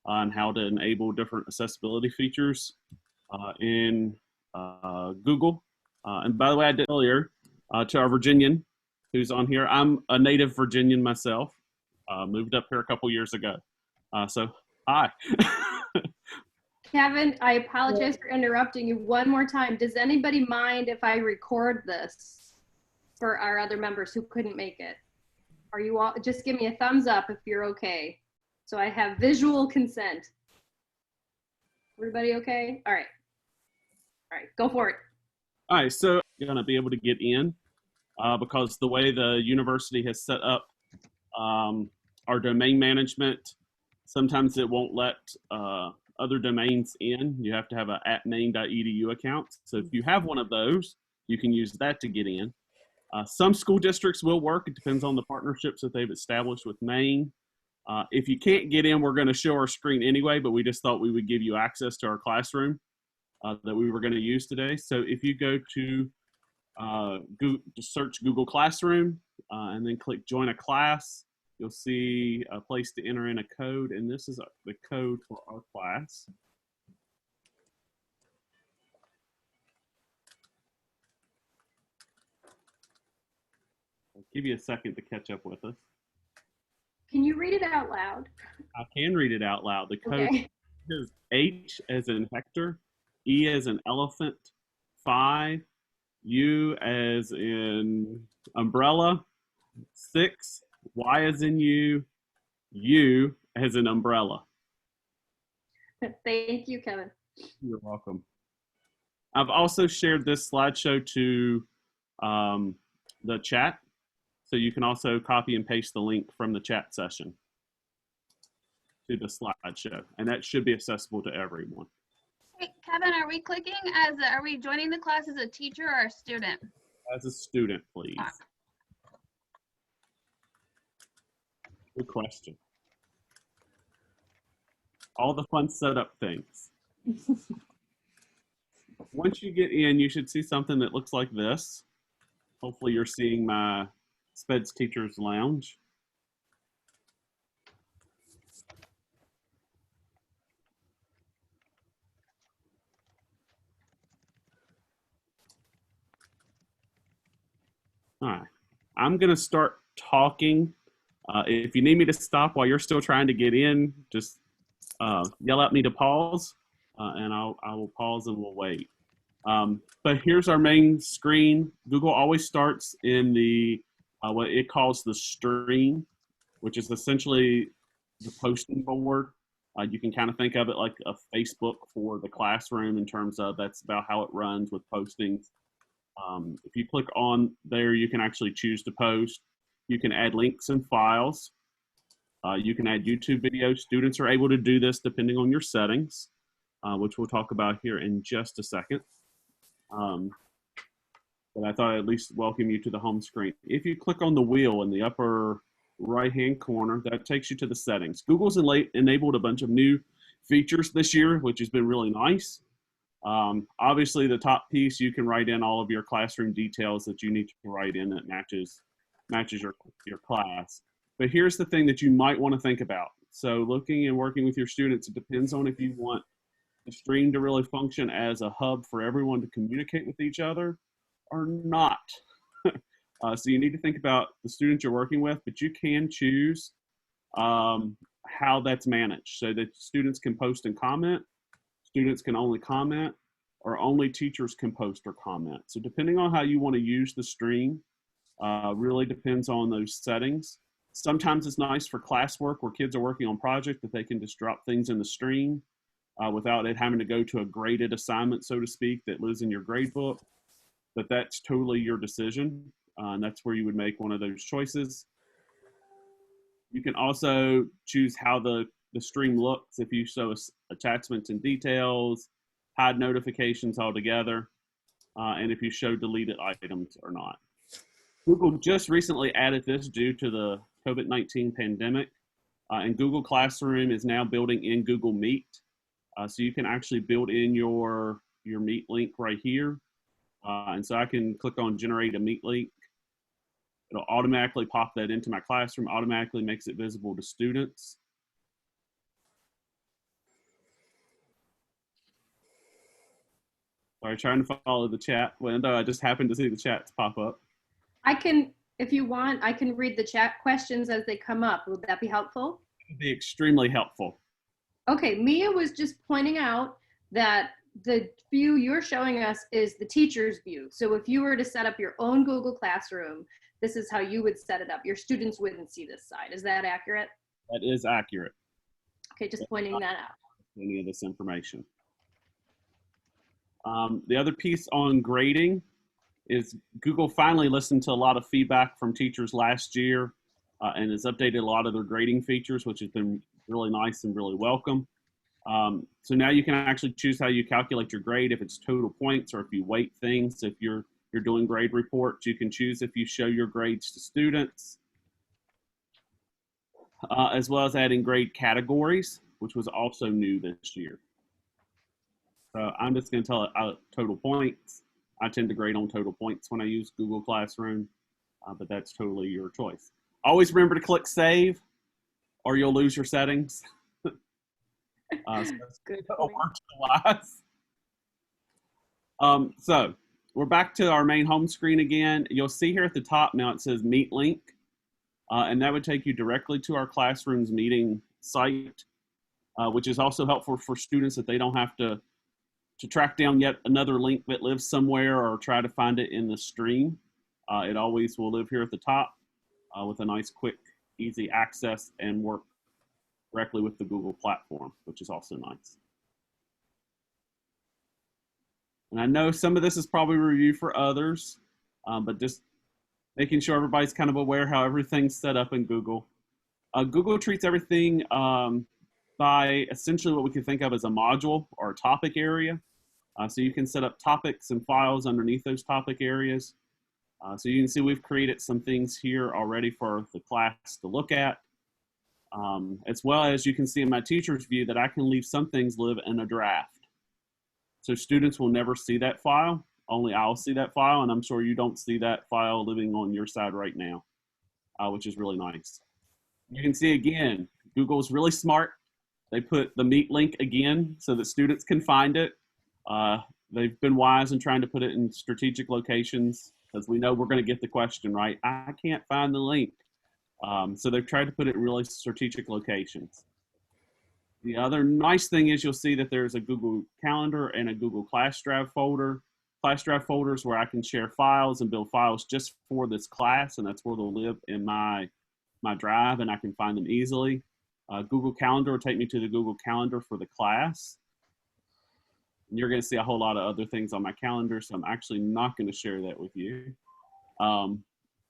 on how to enable different accessibility features in Google. And by the way, I did earlier to our Virginian who's on here. I'm a native Virginian myself, moved up here a couple years ago. So, hi. Kevin, I apologize for interrupting you one more time. Does anybody mind if I record this for our other members who couldn't make it? Are you all, just give me a thumbs up if you're okay. So I have visual consent. Everybody okay? All right. All right, go for it. All right, so you're gonna be able to get in because the way the university has set up our domain management, sometimes it won't let other domains in. You have to have a @maine.edu account. So if you have one of those, you can use that to get in. Some school districts will work. It depends on the partnerships that they've established with Maine. If you can't get in, we're going to show our screen anyway, but we just thought we would give you access to our classroom that we were going to use today. So if you go to search Google Classroom and then click Join a Class, you'll see a place to enter in a code, and this is the code for our class. I'll give you a second to catch up with us. Can you read it out loud? I can read it out loud. The code is H as in Hector, E as in elephant, 5, U as in umbrella, 6, Y as in U, U as in umbrella. Thank you, Kevin. You're welcome. I've also shared this slideshow to the chat, so you can also copy and paste the link from the chat session to the slideshow, and that should be accessible to everyone. Hey, Kevin, are we clicking are we joining the class as a teacher or a student? As a student, please. Good question. All the fun setup things. Once you get in, you should see something that looks like this. Hopefully you're seeing my SPEDS Teachers Lounge. All right, I'm gonna start talking. If you need me to stop while you're still trying to get in, just yell at me to pause, and I will pause and we'll wait. But here's our main screen. Google always starts in the what it calls the stream, which is essentially the posting board. You can kind of think of it like a Facebook for the classroom in terms of that's about how it runs with postings. If you click on there, you can actually choose to post. You can add links and files. You can add YouTube videos. Students are able to do this depending on your settings, which we'll talk about here in just a second. But I thought I'd at least welcome you to the home screen. If you click on the wheel in the upper right-hand corner, that takes you to the settings. Google's enabled a bunch of new features this year, which has been really nice. Obviously, the top piece, you can write in all of your classroom details that you need to write in that matches your class. But here's the thing that you might want to think about. So looking and working with your students, it depends on if you want the stream to really function as a hub for everyone to communicate with each other or not. So you need to think about the students you're working with, but you can choose how that's managed so that students can post and comment, students can only comment, or only teachers can post or comment. So depending on how you want to use the stream, really depends on those settings. Sometimes it's nice for classwork where kids are working on projects that they can just drop things in the stream without it having to go to a graded assignment, so to speak, that lives in your gradebook. But that's totally your decision, and that's where you would make one of those choices. You can also choose how the stream looks if you show attachments and details, hide notifications altogether, and if you show deleted items or not. Google just recently added this due to the COVID-19 pandemic, and Google Classroom is now building in Google Meet. So you can actually build in your Meet link right here. And so I can click on Generate a Meet link. It'll automatically pop that into my classroom, automatically makes it visible to students. Sorry, trying to follow the chat window. I just happened to see the chats pop up. I can, if you want, I can read the chat questions as they come up. Would that be helpful? It would be extremely helpful. Okay, Mia was just pointing out that the view you're showing us is the teacher's view. So if you were to set up your own Google Classroom, this is how you would set it up. Your students wouldn't see this side. Is that accurate? That is accurate. Okay, just pointing that out. Any of this information. The other piece on grading is Google finally listened to a lot of feedback from teachers last year and has updated a lot of their grading features, which has been really nice and really welcome. So now you can actually choose how you calculate your grade, if it's total points or if you weight things. If you're doing grade reports, you can choose if you show your grades to students, as well as adding grade categories, which was also new this year. So I'm just going to tell it total points. I tend to grade on total points when I use Google Classroom, but that's totally your choice. Always remember to click save or you'll lose your settings. So that's Good a point. word to wise. So we're back to our main home screen again. You'll see here at the top now it says Meet Link, and that would take you directly to our Classrooms meeting site, which is also helpful for students that they don't have to track down yet another link that lives somewhere or try to find it in the stream. It always will live here at the top with a nice, quick, easy access and work directly with the Google platform, which is also nice. And I know some of this is probably review for others, but just making sure everybody's kind of aware how everything's set up in Google. Google treats everything by essentially what we can think of as a module or a topic area. So you can set up topics and files underneath those topic areas. So you can see we've created some things here already for the class to look at. As well as you can see in my teacher's view that I can leave some things live in a draft. So students will never see that file, only I'll see that file, and I'm sure you don't see that file living on your side right now, which is really nice. You can see again, Google's really smart. They put the Meet link again so that students can find it. They've been wise in trying to put it in strategic locations, because we know we're going to get the question, right? I can't find the link. So they've tried to put it in really strategic locations. The other nice thing is you'll see that there's a Google Calendar and a Google Class Drive folder. Class Drive folders where I can share files and build files just for this class, and that's where they'll live in my drive, and I can find them easily. Google Calendar will take me to the Google Calendar for the class. And you're going to see a whole lot of other things on my calendar, so I'm actually not going to share that with you.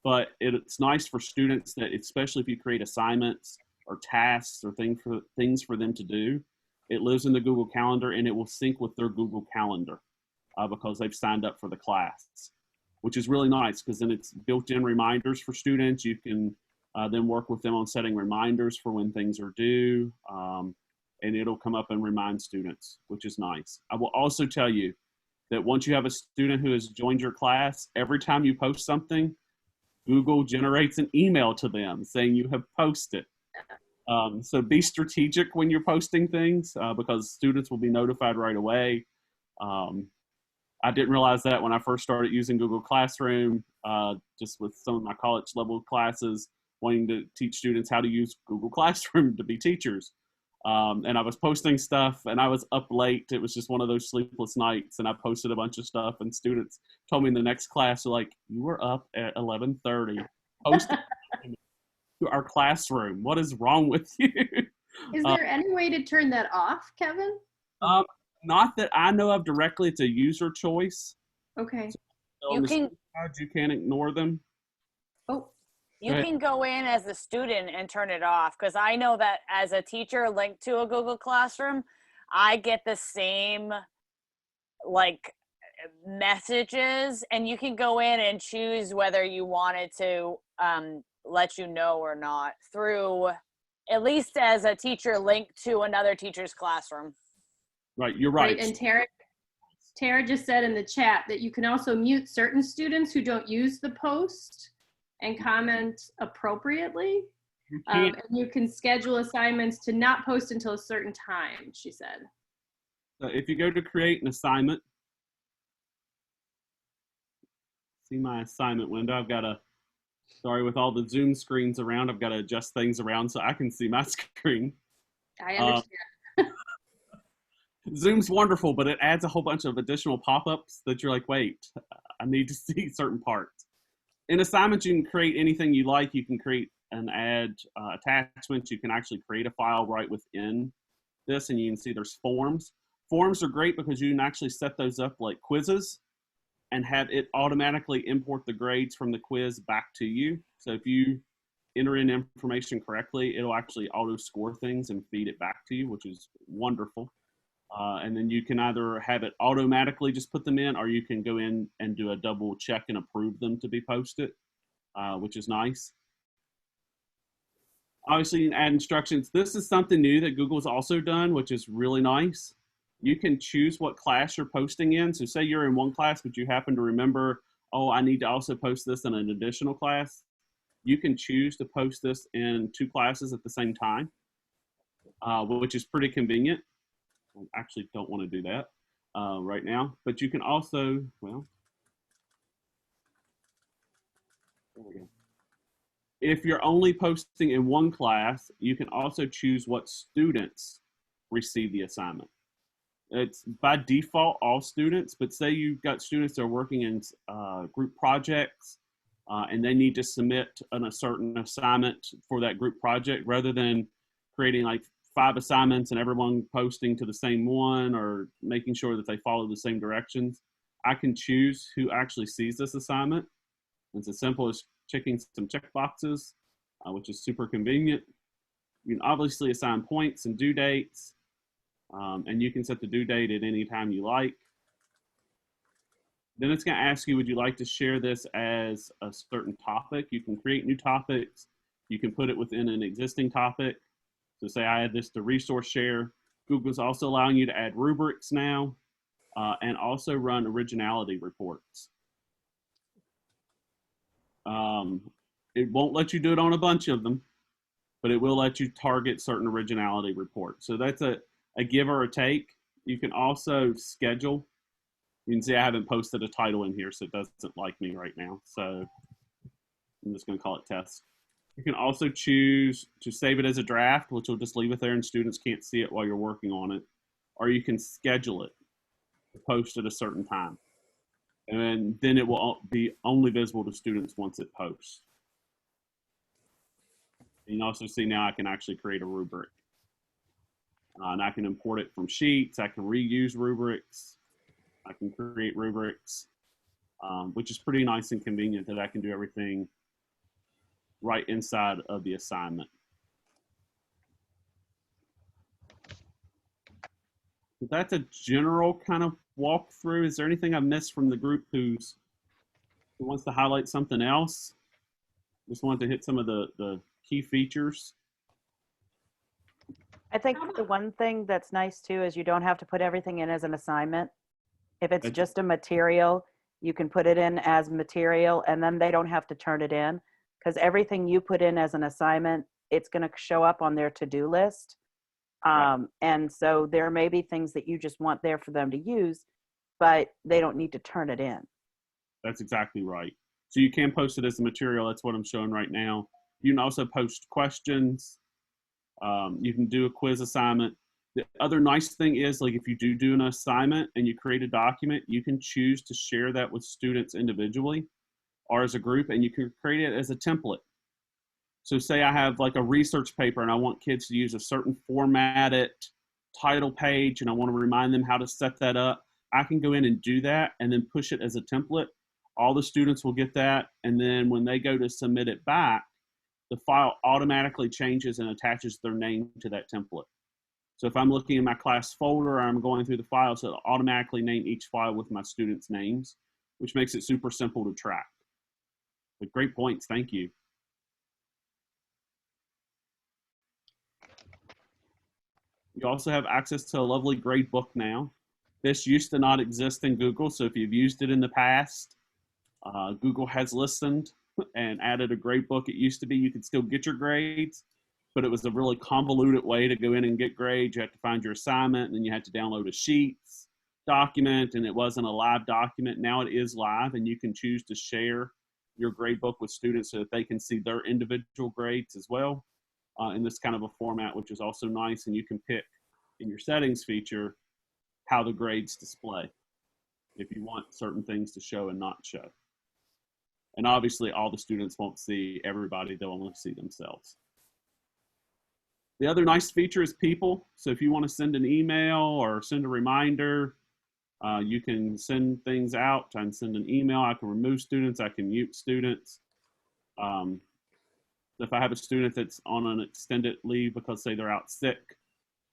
But it's nice for students that, especially if you create assignments or tasks or things for them to do, it lives in the Google Calendar and it will sync with their Google Calendar because they've signed up for the class, which is really nice because then it's built-in reminders for students. You can then work with them on setting reminders for when things are due, and it'll come up and remind students, which is nice. I will also tell you that once you have a student who has joined your class, every time you post something, Google generates an email to them saying you have posted. So be strategic when you're posting things because students will be notified right away. I didn't realize that when I first started using Google Classroom, just with some of my college level classes, wanting to teach students how to use Google Classroom to be teachers. And I was posting stuff and I was up late. It was just one of those sleepless nights, and I posted a bunch of stuff, and students told me in the next class, they're like, "You were up at 11:30 posting to our classroom. What is wrong with you?" Is there any way to turn that off, Kevin? Not that I know of directly. It's a user choice. Okay. So on the student side, you can't ignore them. Oh, You can go in as a student and turn it off, because I know that as a teacher linked to a Google Classroom, I get the same like messages, and you can go in and choose whether you wanted to let you know or not through, at least as a teacher linked to another teacher's classroom. Right, you're right. And Tara just said in the chat that you can also mute certain students who don't use the post and comment appropriately. And you can schedule assignments to not post until a certain time, she said. So if you go to create an assignment, see my assignment window. I've got to, sorry, with all the Zoom screens around, I've got to adjust things around so I can see my screen. I understand. Zoom's wonderful, but it adds a whole bunch of additional pop-ups that you're like, wait, I need to see certain parts. In assignments, you can create anything you like. You can create and add attachments. You can actually create a file right within this, and you can see there's forms. Forms are great because you can actually set those up like quizzes and have it automatically import the grades from the quiz back to you. So if you enter in information correctly, it'll actually auto score things and feed it back to you, which is wonderful. And then you can either have it automatically just put them in, or you can go in and do a double check and approve them to be posted, which is nice. Obviously, you can add instructions. This is something new that Google's also done, which is really nice. You can choose what class you're posting in. So say you're in one class, but you happen to remember, oh, I need to also post this in an additional class. You can choose to post this in 2 classes at the same time, which is pretty convenient. I actually don't want to do that right now, but you can also, well, there we go. If you're only posting in one class, you can also choose what students receive the assignment. It's by default all students, but say you've got students that are working in group projects and they need to submit a certain assignment for that group project, rather than creating like 5 assignments and everyone posting to the same one or making sure that they follow the same directions. I can choose who actually sees this assignment. It's as simple as checking some check boxes, which is super convenient. You can obviously assign points and due dates, and you can set the due date at any time you like. Then it's going to ask you, would you like to share this as a certain topic? You can create new topics. You can put it within an existing topic. So say I add this to resource share. Google's also allowing you to add rubrics now, and also run originality reports. It won't let you do it on a bunch of them, but it will let you target certain originality reports. So that's a give or a take. You can also schedule. You can see I haven't posted a title in here, so it doesn't like me right now. So I'm just going to call it test. You can also choose to save it as a draft, which will just leave it there and students can't see it while you're working on it. Or you can schedule it to post at a certain time. And then it will be only visible to students once it posts. And you can also see now I can actually create a rubric. And I can import it from Sheets. I can reuse rubrics. I can create rubrics, which is pretty nice and convenient that I can do everything right inside of the assignment. So that's a general kind of walkthrough. Is there anything I missed from the group who wants to highlight something else? Just wanted to hit some of the key features. I think the one thing that's nice too is you don't have to put everything in as an assignment. If it's just a material, you can put it in as material and then they don't have to turn it in, because everything you put in as an assignment, it's going to show up on their to-do list. Right. And so there may be things that you just want there for them to use, but they don't need to turn it in. That's exactly right. So you can post it as a material. That's what I'm showing right now. You can also post questions. You can do a quiz assignment. The other nice thing is, like, if you do an assignment and you create a document, you can choose to share that with students individually or as a group, and you can create it as a template. So say I have like a research paper and I want kids to use a certain formatted title page and I want to remind them how to set that up. I can go in and do that and then push it as a template. All the students will get that. And then when they go to submit it back, the file automatically changes and attaches their name to that template. So if I'm looking in my class folder, I'm going through the files, so it'll automatically name each file with my students' names, which makes it super simple to track. But great points, thank you. You also have access to a lovely Gradebook now. This used to not exist in Google, so if you've used it in the past, Google has listened and added a Gradebook. It used to be you could still get your grades, but it was a really convoluted way to go in and get grades. You had to find your assignment, and then you had to download a Sheets, document and it wasn't a live document. Now it is live, and you can choose to share your gradebook with students so that they can see their individual grades as well in this kind of a format, which is also nice. And you can pick in your settings feature how the grades display if you want certain things to show and not show. And obviously all the students won't see everybody, they'll only see themselves. The other nice feature is people. So if you want to send an email or send a reminder, you can send things out. I can send an email. I can remove students. I can mute students. If I have a student that's on an extended leave because say they're out sick,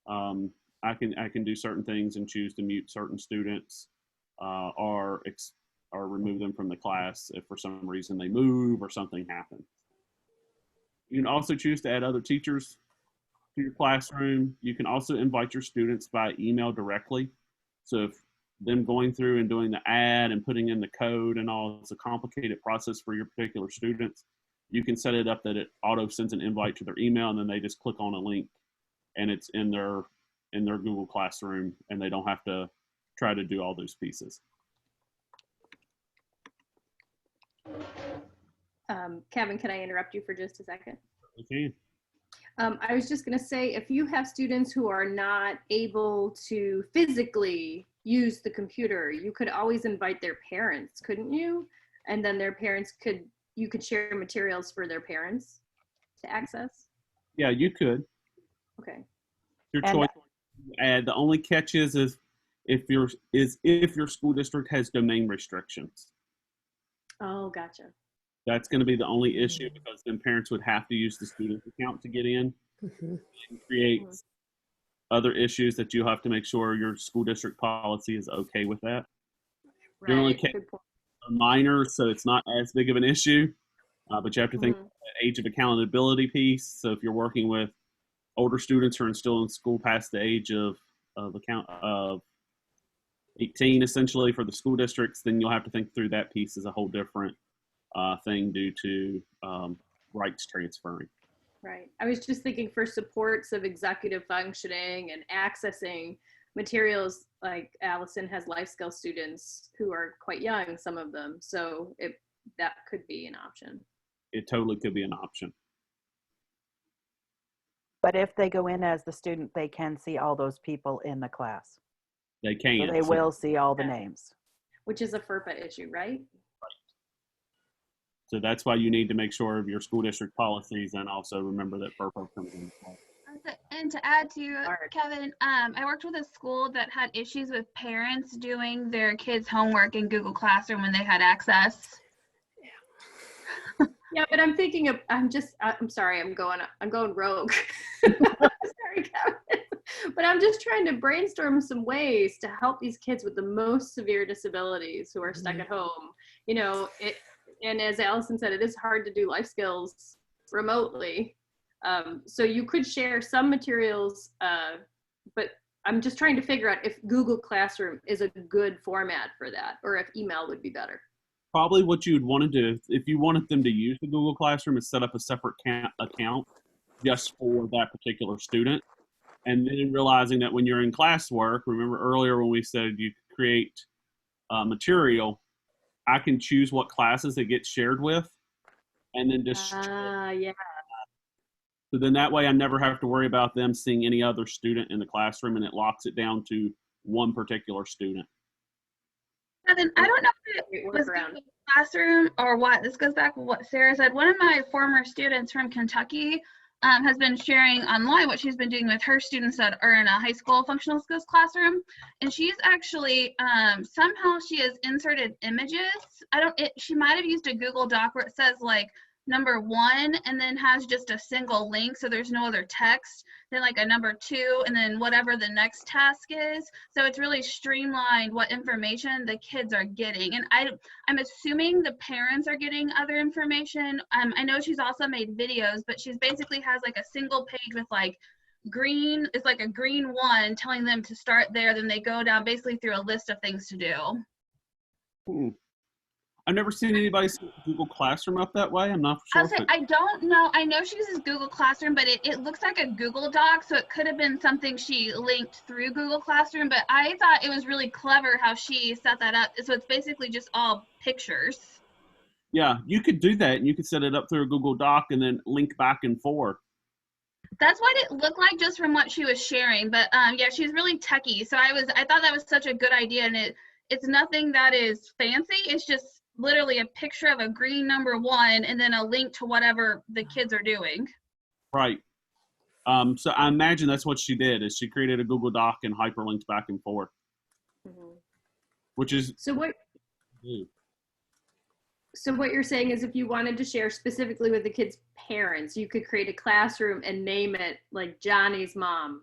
I can do certain things and choose to mute certain students or remove them from the class if for some reason they move or something happens. You can also choose to add other teachers to your classroom. You can also invite your students by email directly. So if them going through and doing the add and putting in the code and all, it's a complicated process for your particular students, you can set it up that it auto sends an invite to their email, and then they just click on a link and it's in their Google Classroom, and they don't have to try to do all those pieces. Kevin, can I interrupt you for just a second? Okay. I was just going to say, if you have students who are not able to physically use the computer, you could always invite their parents, couldn't you? And then their parents you could share materials for their parents to access? Yeah, you could. Okay. Your choice. The only catch is if your school district has domain restrictions. Oh, gotcha. That's going to be the only issue, because then parents would have to use the student account to get in. And creates other issues that you have to make sure your school district policy is okay with that. Generally, are minor, so it's not as big of an issue, but you have to think about the age of accountability piece. So if you're working with older students who are still in school past the age of 18, essentially, for the school districts, then you'll have to think through that piece as a whole different thing due to rights transferring. Right. I was just thinking for supports of executive functioning and accessing materials, like Allison has life skill students who are quite young, some of them. So that could be an option. It totally could be an option. But if they go in as the student, they can see all those people in the class. They can. So they will see all the names. Which is a FERPA issue, right? So that's why you need to make sure of your school district policies, and also remember that FERPA comes into play. And to add to Kevin, I worked with a school that had issues with parents doing their kids' homework in Google Classroom when they had access. Yeah, but I'm thinking of, I'm sorry, I'm going rogue. Sorry, Kevin. But I'm just trying to brainstorm some ways to help these kids with the most severe disabilities who are stuck at home. You know, and as Allison said, it is hard to do life skills remotely. So you could share some materials, but I'm just trying to figure out if Google Classroom is a good format for that, or if email would be better. Probably what you'd want to do, if you wanted them to use the Google Classroom, is set up a separate account just for that particular student. And then realizing that when you're in classwork, remember earlier when we said you create material, I can choose what classes it gets shared with, and then just yeah. So then that way I never have to worry about them seeing any other student in the classroom, and it locks it down to one particular student. Kevin, I don't know if it was Google Classroom or what. This goes back to what Sarah said. One of my former students from Kentucky has been sharing online what she's been doing with her students that are in a high school functional skills classroom. And she's actually, somehow she has inserted images. She might've used a Google Doc where it says like number 1 and then has just a single link, so there's no other text, then like a number 2 and then whatever the next task is. So it's really streamlined what information the kids are getting. And I'm assuming the parents are getting other information. I know she's also made videos, but she's basically has like a single page with like green, it's like a green 1 telling them to start there, then they go down basically through a list of things to do. I've never seen anybody set Google Classroom up that way. I'm not sure. I'll say, I don't know. I know she uses Google Classroom, but it looks like a Google Doc, so it could have been something she linked through Google Classroom, but I thought it was really clever how she set that up. So it's basically just all pictures. Yeah, you could do that, and you could set it up through a Google Doc and then link back and forth. That's what it looked like just from what she was sharing, but yeah, she's really techie. So I thought that was such a good idea, and it's nothing that is fancy. It's just literally a picture of a green number 1 and then a link to whatever the kids are doing. Right. So I imagine that's what she did, is she created a Google Doc and hyperlinked back and forth, which is So what you're saying is if you wanted to share specifically with the kids' parents, you could create a classroom and name it like Johnny's mom.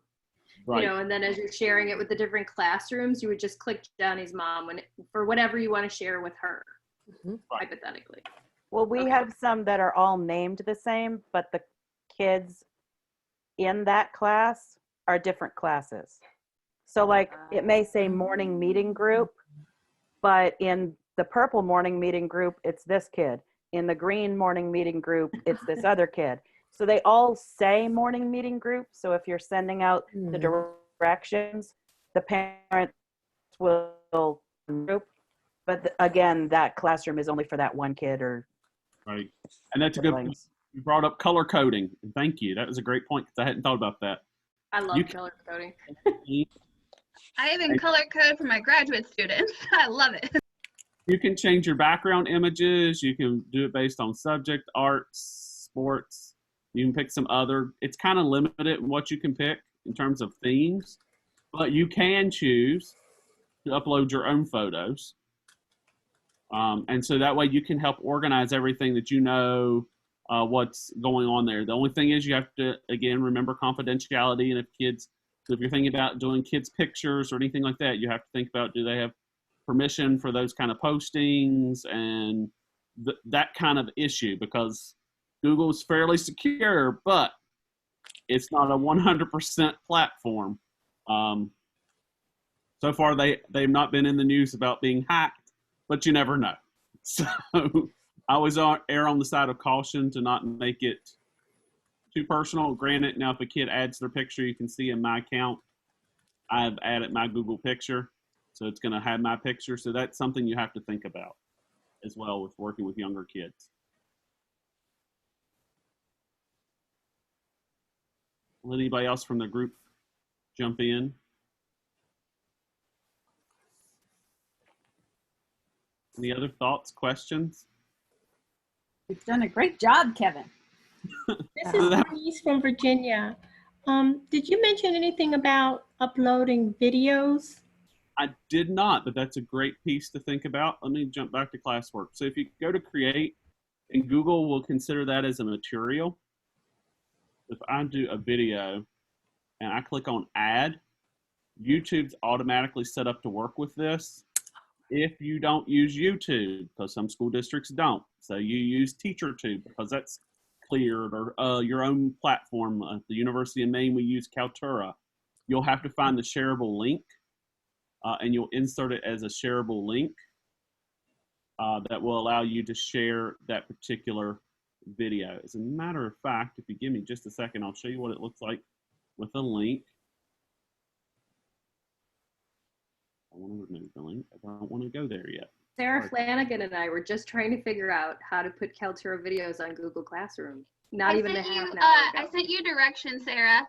right. You know, and then as you're sharing it with the different classrooms, you would just click Johnny's mom for whatever you want to share with her, hypothetically. Well, we have some that are all named the same, but the kids in that class are different classes. So like it may say morning meeting group, but in the purple morning meeting group, it's this kid. In the green morning meeting group, it's this other kid. So they all say morning meeting group. So if you're sending out the directions, the parents will group. But again, that classroom is only for that one kid or Right. And that's a good point. You brought up color coding. And thank you. That was a great point because I hadn't thought about that. I love color coding. I even color code for my graduate students. I love it. You can change your background images. You can do it based on subject, arts, sports. You can pick some other. It's kind of limited in what you can pick in terms of themes, but you can choose to upload your own photos. And so that way you can help organize everything that you know what's going on there. The only thing is you have to, again, remember confidentiality. And if you're thinking about doing kids' pictures or anything like that, you have to think about, do they have permission for those kind of postings and that kind of issue, because Google's fairly secure, but it's not a 100% platform. So far, they've not been in the news about being hacked, but you never know. So I always err on the side of caution to not make it too personal. Granted, now if a kid adds their picture, you can see in my account, I've added my Google picture. So it's going to have my picture. So that's something you have to think about as well with working with younger kids. Will anybody else from the group jump in? Any other thoughts, questions? You've done a great job, Kevin. This is Denise from Virginia. Did you mention anything about uploading videos? I did not, but that's a great piece to think about. Let me jump back to classwork. So if you go to create, and Google will consider that as a material. If I do a video and I click on add, YouTube's automatically set up to work with this. If you don't use YouTube, because some school districts don't, so you use TeacherTube because that's cleared, or your own platform. At the University of Maine, we use Kaltura. You'll have to find the shareable link, and you'll insert it as a shareable link that will allow you to share that particular video. As a matter of fact, if you give me just a second, I'll show you what it looks like with a link. I want to remove the link. I don't want to go there yet. Sarah Flanagan and I were just trying to figure out how to put Kaltura videos on Google Classroom. Not even a half an hour ago. I sent you directions, Sarah.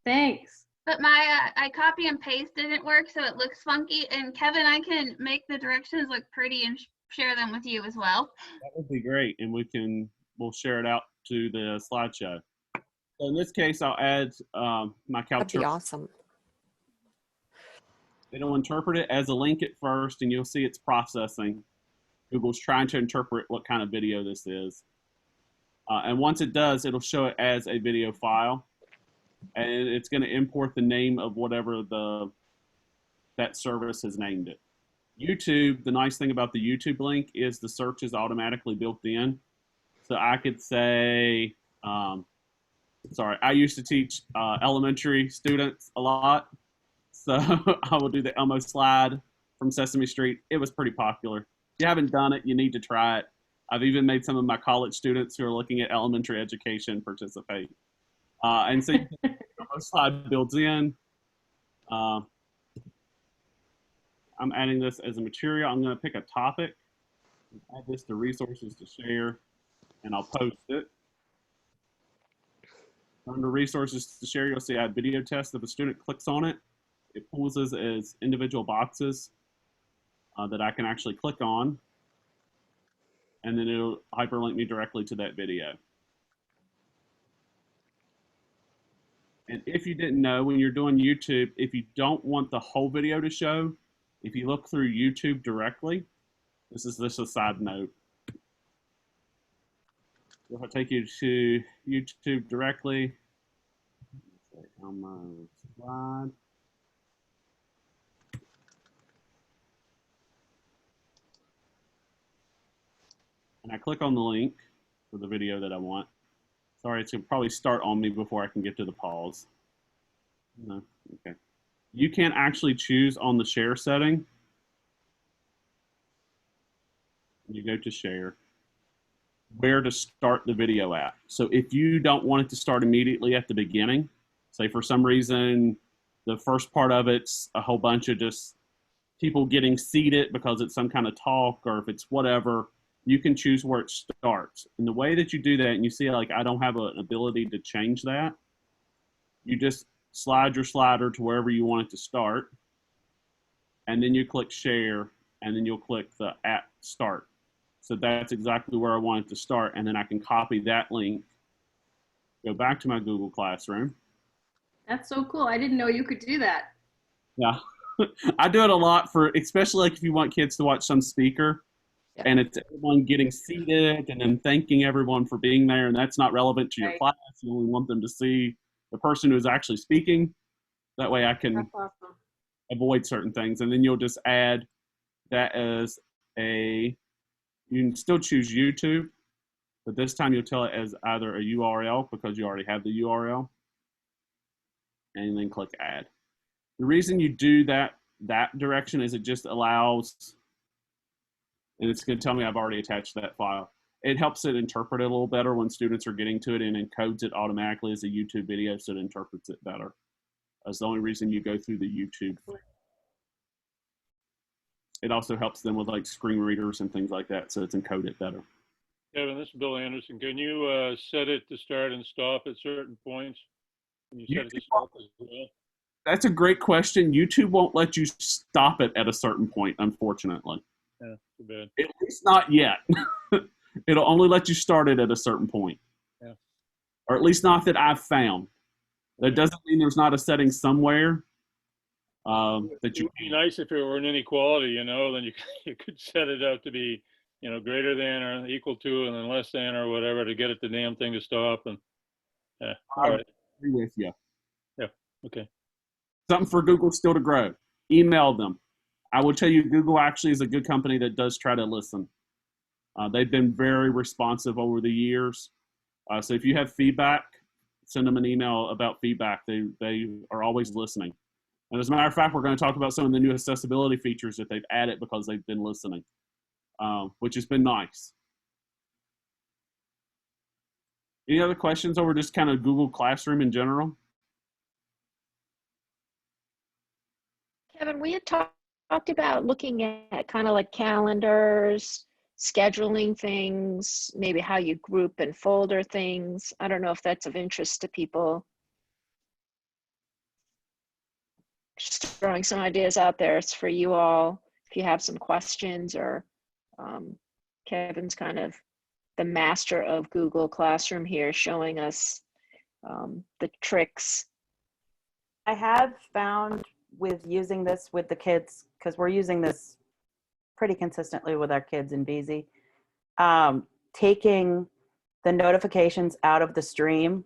Thanks. But my I copy and paste didn't work, so it looks funky. And Kevin, I can make the directions look pretty and share them with you as well. That would be great, and we'll share it out to the slideshow. So in this case, I'll add my Kaltura. That'd be awesome. It'll interpret it as a link at first, and you'll see it's processing. Google's trying to interpret what kind of video this is. And once it does, it'll show it as a video file. And it's going to import the name of whatever that service has named it. YouTube, the nice thing about the YouTube link is the search is automatically built in. So I could say, sorry, I used to teach elementary students a lot. So I will do the Elmo slide from Sesame Street. It was pretty popular. you haven't done it, you need to try it. I've even made some of my college students who are looking at elementary education participate. And so most slide builds in. I'm adding this as a material. I'm going to pick a topic, add this to resources to share, and I'll post it. Under resources to share, you'll see add video test. If a student clicks on it, it pulls us as individual boxes that I can actually click on. And then it'll hyperlink me directly to that video. And if you didn't know, when you're doing YouTube, if you don't want the whole video to show, if you look through YouTube directly, this is just a side note. If I take you to YouTube directly, on my slide. And I click on the link for the video that I want. Sorry, it's going to probably start on me before I can get to the pause. No, okay. You can actually choose on the share setting. You go to share, where to start the video at. So if you don't want it to start immediately at the beginning, say for some reason, the first part of it's a whole bunch of just people getting seated because it's some kind of talk, or if it's whatever, you can choose where it starts. And the way that you do that, and you see like I don't have an ability to change that, you just slide your slider to wherever you want it to start, and then you click share, and then you'll click the at start. So that's exactly where I want it to start, and then I can copy that link, go back to my Google Classroom. That's so cool. I didn't know you could do that. Yeah, I do it a lot for, especially like if you want kids to watch some speaker, and it's everyone getting seated and then thanking everyone for being there, and that's not relevant to your Right. class. You only want them to see the person who's actually speaking. That way I can That's awesome. avoid certain things. And then you'll just add that as a, you can still choose YouTube, but this time you'll tell it as either a URL because you already have the URL, and then click add. The reason you do that direction is it just allows, and it's going to tell me I've already attached that file. It helps it interpret it a little better when students are getting to it, and encodes it automatically as a YouTube video, so it interprets it better. That's the only reason you go through the YouTube. It also helps them with like screen readers and things like that, so it's encoded better. Kevin, this is Bill Anderson. Can you set it to start and stop at certain points? Can you set it to stop as well? That's a great question. YouTube won't let you stop it at a certain point, unfortunately. Yeah, too bad. At least not yet. It'll only let you start it at a certain point. Yeah. Or at least not that I've found. That doesn't mean there's not a setting somewhere that It you would be nice if it were an inequality, you know, then you could set it out to be, you know, greater than or equal to, and then less than or whatever to get it the damn thing to stop. And yeah, all right. agree with you. Yeah, okay. Something for Google still to grow. Email them. I will tell you, Google actually is a good company that does try to listen. They've been very responsive over the years. So if you have feedback, send them an email about feedback. They are always listening. And as a matter of fact, we're going to talk about some of the new accessibility features that they've added because they've been listening, which has been nice. Any other questions over just kind of Google Classroom in general? Kevin, we had talked about looking at kind of like calendars, scheduling things, maybe how you group and folder things. I don't know if that's of interest to people. Just throwing some ideas out there. It's for you all. If you have some questions, or Kevin's kind of the master of Google Classroom here, showing us the tricks. I have found with using this with the kids, because we're using this pretty consistently with our kids in BZ, taking the notifications out of the stream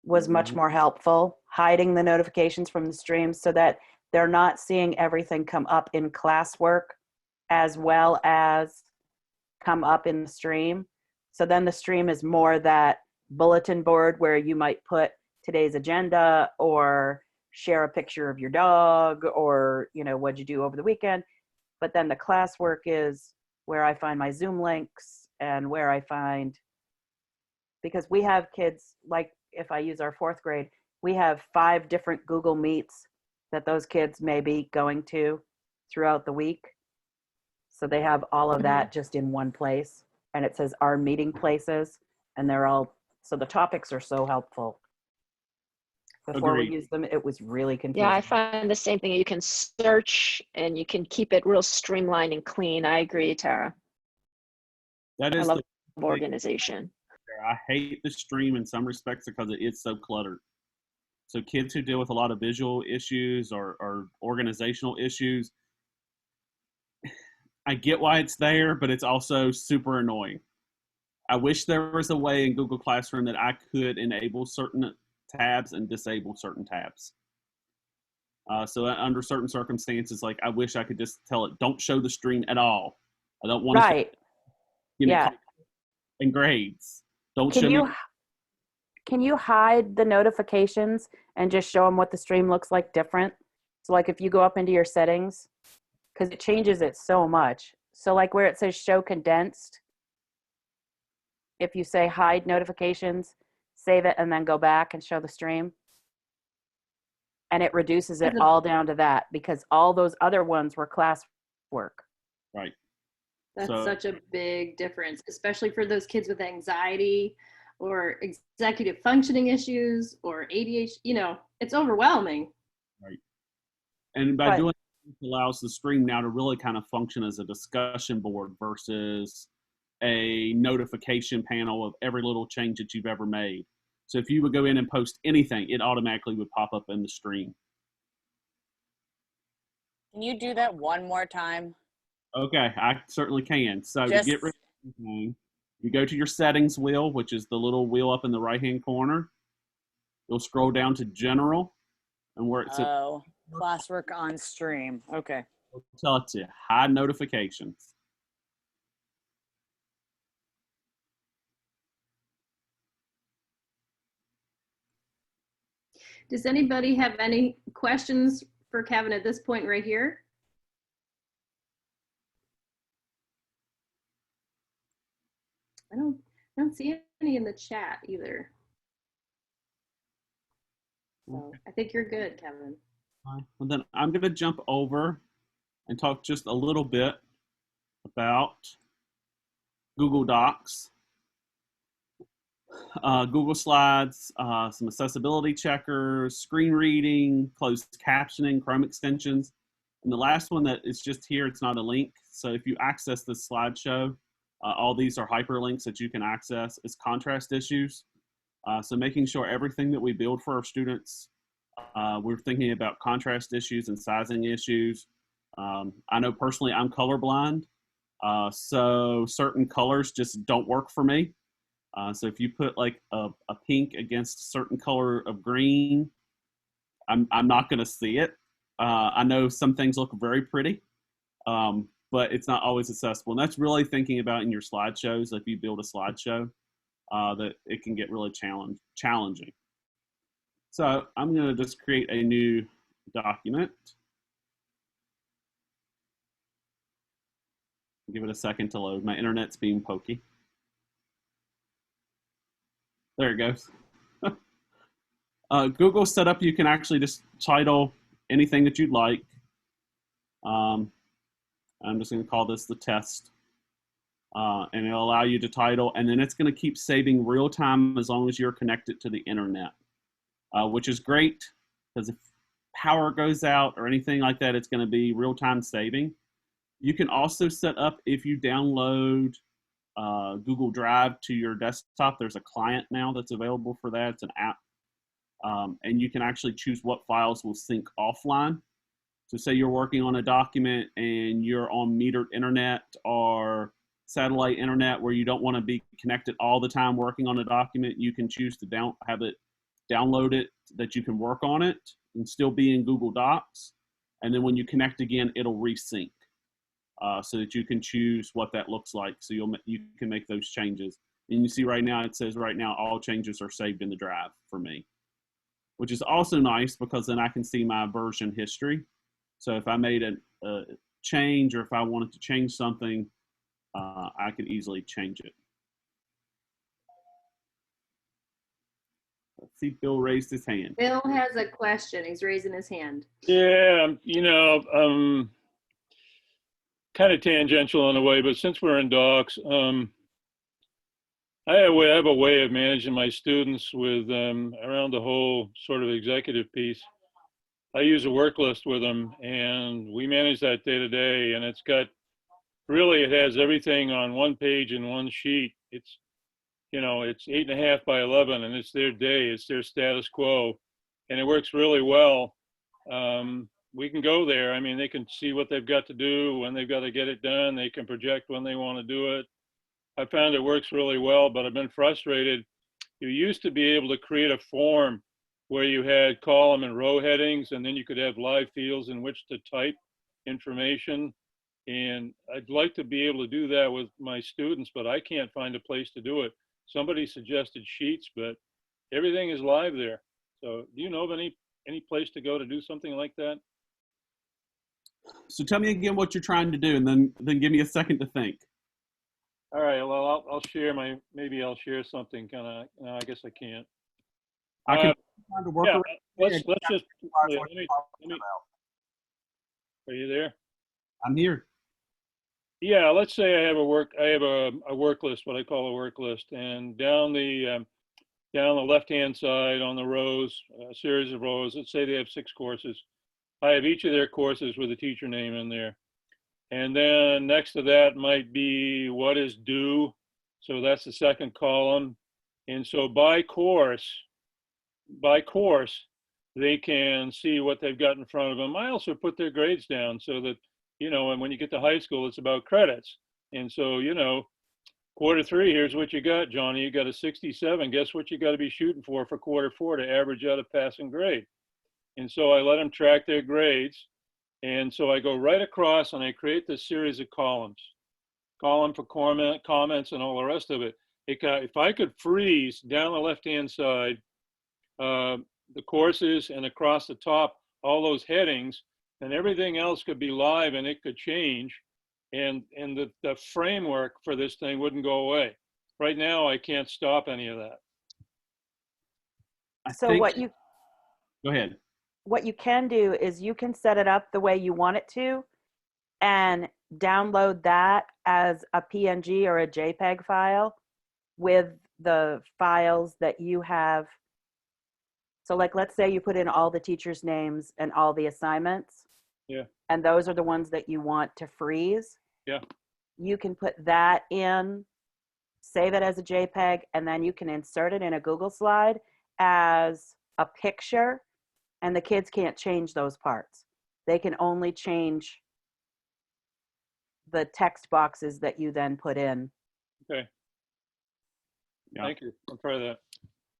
was much more helpful. Hiding the notifications from the stream so that they're not seeing everything come up in classwork as well as come up in the stream. So then the stream is more that bulletin board where you might put today's agenda or share a picture of your dog or, you know, what'd you do over the weekend. but then the classwork is where I find my Zoom links and where I find, because we have kids, like if I use our 4th grade, we have 5 different Google Meets that those kids may be going to throughout the week. So they have all of that just in one place, and it says our meeting places, and they're all, so the topics are so helpful. Before Agreed. we used them, it was really confusing. Yeah, I find the same thing. You can search and you can keep it real streamlined and clean. I agree, Tara. That I is love the organization. I hate the stream in some respects because it is so cluttered. So kids who deal with a lot of visual issues or organizational issues, I get why it's there, but it's also super annoying. I wish there was a way in Google Classroom that I could enable certain tabs and disable certain tabs. So under certain circumstances, like I wish I could just tell it, don't show the stream at all. I don't want Right. to give me Yeah. and grades. Don't show me. Can you hide the notifications and just show them what the stream looks like different? So like if you go up into your settings, because it changes it so much. So like where it says show condensed, if you say hide notifications, save it and then go back and show the stream. And it reduces it all down to that because all those other ones were classwork. Right. That's So- such a big difference, especially for those kids with anxiety or executive functioning issues or ADHD. You know, it's overwhelming. Right. And by But- doing it allows the stream now to really kind of function as a discussion board versus a notification panel of every little change that you've ever made. So if you would go in and post anything, it automatically would pop up in the stream. Can you do that one more time? Okay, I certainly can. So Just- to get rid of anything, you go to your settings wheel, which is the little wheel up in the right-hand corner. You'll scroll down to general, and where it says, Oh, classwork on stream. Okay. tell it to hide notifications. Does anybody have any questions for Kevin at this point right here? I don't see any in the chat either. So I think you're good, Kevin. Well, then I'm going to jump over and talk just a little bit about Google Docs, Google Slides, some accessibility checkers, screen reading, closed captioning, Chrome extensions. And the last one that is just here, it's not a link. So if you access this slideshow, all these are hyperlinks that you can access, is contrast issues. So making sure everything that we build for our students, we're thinking about contrast issues and sizing issues. I know personally I'm colorblind, so certain colors just don't work for me. So if you put like a pink against a certain color of green, I'm not going to see it. I know some things look very pretty, but it's not always accessible. And that's really thinking about in your slideshows. If you build a slideshow, that it can get really challenging. So I'm going to just create a new document. Give it a second to load. My internet's being pokey. There it goes. Google setup, you can actually just title anything that you'd like. I'm just going to call this the test. And it'll allow you to title, and then it's going to keep saving real time as long as you're connected to the internet, which is great because if power goes out or anything like that, it's going to be real time saving. You can also set up, if you download Google Drive to your desktop, there's a client now that's available for that. It's an app. And you can actually choose what files will sync offline. So say you're working on a document and you're on metered internet or satellite internet where you don't want to be connected all the time working on a document, you can choose to have it download it that you can work on it and still be in Google Docs. And then when you connect again, it'll resync so that you can choose what that looks like. So you can make those changes. And you see right now, it says right now, all changes are saved in the drive for me, which is also nice because then I can see my version history. So if I made a change, or if I wanted to change something, I could easily change it. Let's see, Bill raised his hand. Bill has a question. He's raising his hand. Yeah, kind of tangential in a way, but since we're in docs, I have a way of managing my students with around the whole sort of executive piece. I use a work list with them, and we manage that day to day, and it has everything on one page in one sheet. It's 8.5 by 11, and it's their day, it's their status quo, and it works really well. We can go there. I mean, they can see what they've got to do, when they've got to get it done. They can project when they want to do it. I found it works really well, but I've been frustrated. You used to be able to create a form where you had column and row headings, and then you could have live fields in which to type information. And I'd like to be able to do that with my students, but I can't find a place to do it. Somebody suggested Sheets, but everything is live there. So do you know of any place to go to do something like that? So tell me again what you're trying to do, and then give me a second to think. All right, well, I'll share maybe I'll share something kind of, I guess I can't. I can try to work yeah, around. let's just, yeah, let me, are you there? I'm here. Yeah, let's say I have a work list, what I call a work list, and down the left-hand side on the rows, a series of rows, let's say they have 6 courses. I have each of their courses with a teacher name in there. And then next to that might be what is due. So that's the second column. And so by course, they can see what they've got in front of them. I also put their grades down so that, and when you get to high school, it's about credits. And so, quarter 3, here's what you got, Johnny. You got a 67. Guess what you got to be shooting for quarter 4 to average out a passing grade. And so I let them track their grades. And so I go right across and I create this series of columns. Column for comments and all the rest of it. If I could freeze down the left-hand side, the courses, and across the top, all those headings, and everything else could be live and it could change. And the framework for this thing wouldn't go away. Right now, I can't stop any of that. Go ahead. What you can do is you can set it up the way you want it to and download that as a PNG or a JPEG file with the files that you have. So like, let's say you put in all the teachers' names and all the assignments. Yeah. And those are the ones that you want to freeze. Yeah. You can put that in, save it as a JPEG, and then you can insert it in a Google slide as a picture. And the kids can't change those parts. They can only change the text boxes that you then put in. Okay. Yeah. Thank you. I'll try that.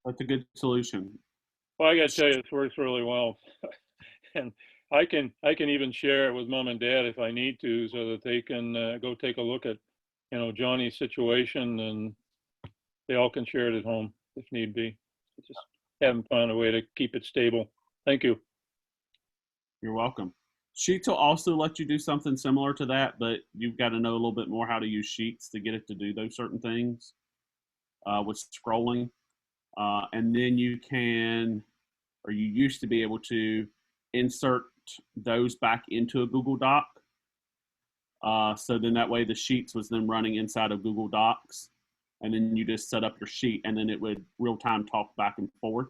That's a good solution. Well, I got to tell you, this works really well. And I can even share it with mom and dad if I need to, so that they can go take a look at, Johnny's situation, and they all can share it at home if need be. Just haven't found a way to keep it stable. Thank you. You're welcome. Sheets will also let you do something similar to that, but you've got to know a little bit more how to use Sheets to get it to do those certain things with scrolling. And then you used to be able to insert those back into a Google Doc. So then that way the Sheets was then running inside of Google Docs. And then you just set up your sheet, and then it would real-time talk back and forth.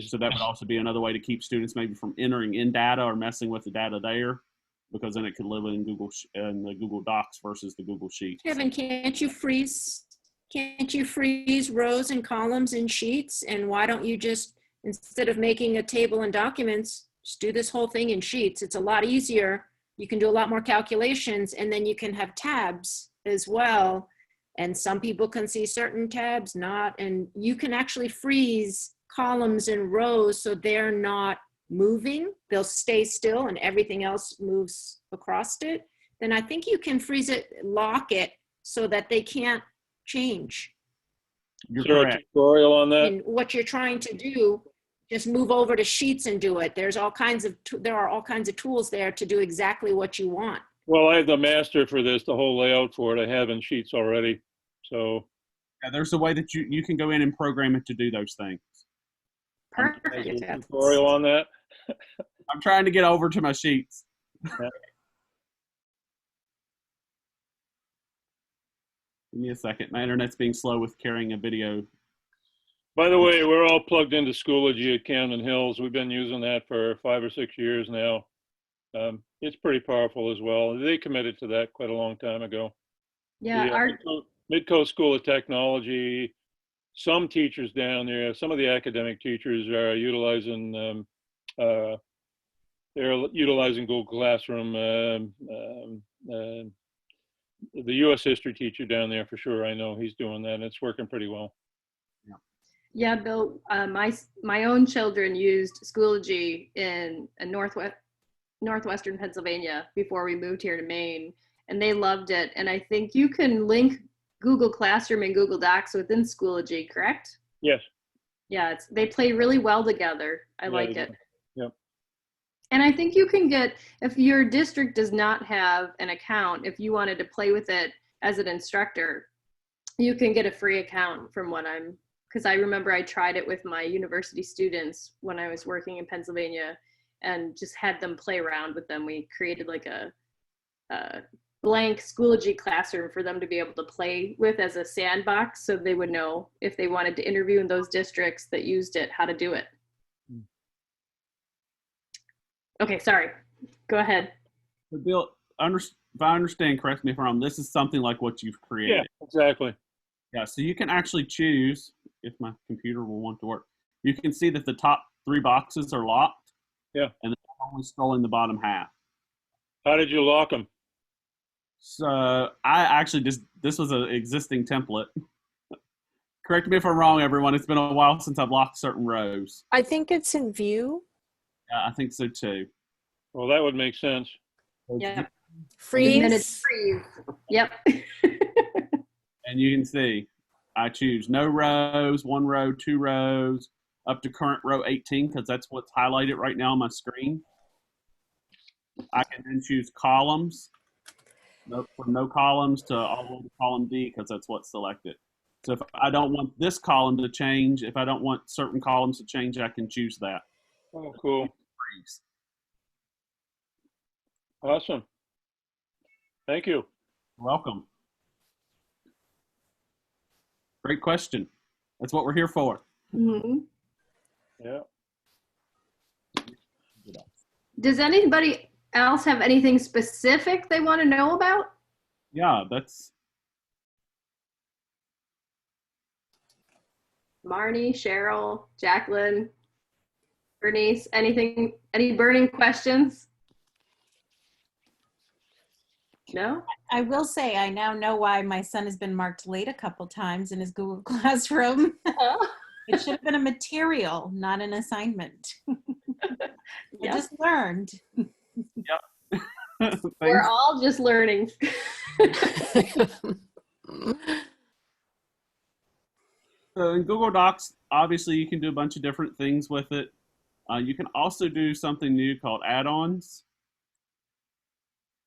So that would also be another way to keep students maybe from entering in data or messing with the data there, because then it could live in the Google Docs versus the Google Sheets. Kevin, can't you freeze rows and columns in Sheets? And why don't you just, instead of making a table in Documents, just do this whole thing in Sheets? It's a lot easier. You can do a lot more calculations, and then you can have tabs as well. And some people can see certain tabs, not, and you can actually freeze columns and rows so they're not moving. They'll stay still and everything else moves across it. Then I think you can freeze it, lock it so that they can't change. Is there a tutorial on that? And what you're trying to do, just move over to Sheets and do it. There are all kinds of tools there to do exactly what you want. Well, I have the master for this, the whole layout for it. I have in Sheets already. So Yeah, there's a way that you can go in and program it to do those things. there's Perfect. a tutorial on that. I'm trying to get over to my Sheets. Yeah. Give me a second. My internet's being slow with carrying a video. By the way, we're all plugged into Schoology at Camden Hills. We've been using that for 5 or 6 years now. It's pretty powerful as well. They committed to that quite a long time ago. Yeah, The Midcoast School of Technology, some teachers down there, some of the academic teachers are utilizing Google Classroom. The U.S. history teacher down there, for sure, I know he's doing that, and it's working pretty well. yeah, Bill. My own children used Schoology in northwestern Pennsylvania before we moved here to Maine, and they loved it. And I think you can link Google Classroom and Google Docs within Schoology, correct? Yes. Yeah, they play really well together. I like they it. do. Yep. And I think you can get, if your district does not have an account, if you wanted to play with it as an instructor, you can get a free account from what because I remember I tried it with my university students when I was working in Pennsylvania and just had them play around with them. We created like a blank Schoology classroom for them to be able to play with as a sandbox, so they would know if they wanted to interview in those districts that used it, how to do it. Okay, sorry. Go ahead. But Bill, if I understand, correct me if I'm wrong, this is something like what you've created. Yeah, exactly. Yeah, so you can actually choose, if my computer will want to work, you can see that the top 3 boxes are locked. Yeah. And then only scrolling the bottom half. How did you lock them? So I actually this was an existing template. Correct me if I'm wrong, everyone. It's been a while since I've locked certain rows. I think it's in view. Yeah, I think so too. Well, that would make sense. Yeah. Freeze. Freeze. Yep. And you can see I choose no rows, 1 row, 2 rows, up to current row 18, because that's what's highlighted right now on my screen. I can then choose columns, from no columns to all the way to column D, because that's what's selected. So if I don't want this column to change, if I don't want certain columns to change, I can choose that. Oh, cool. Awesome. Thank you. Welcome. Great question. That's what we're here for. Mm-hmm. Yeah. Does anybody else have anything specific they want to know about? Yeah, that's Marnie, Cheryl, Jacqueline, Bernice, any burning questions? No? I will say I now know why my son has been marked late a couple times in his Google Classroom. Oh. It should have been a material, not an assignment. I Yep. just learned. We're all just learning. So in Google Docs, obviously you can do a bunch of different things with it. You can also do something new called add-ons.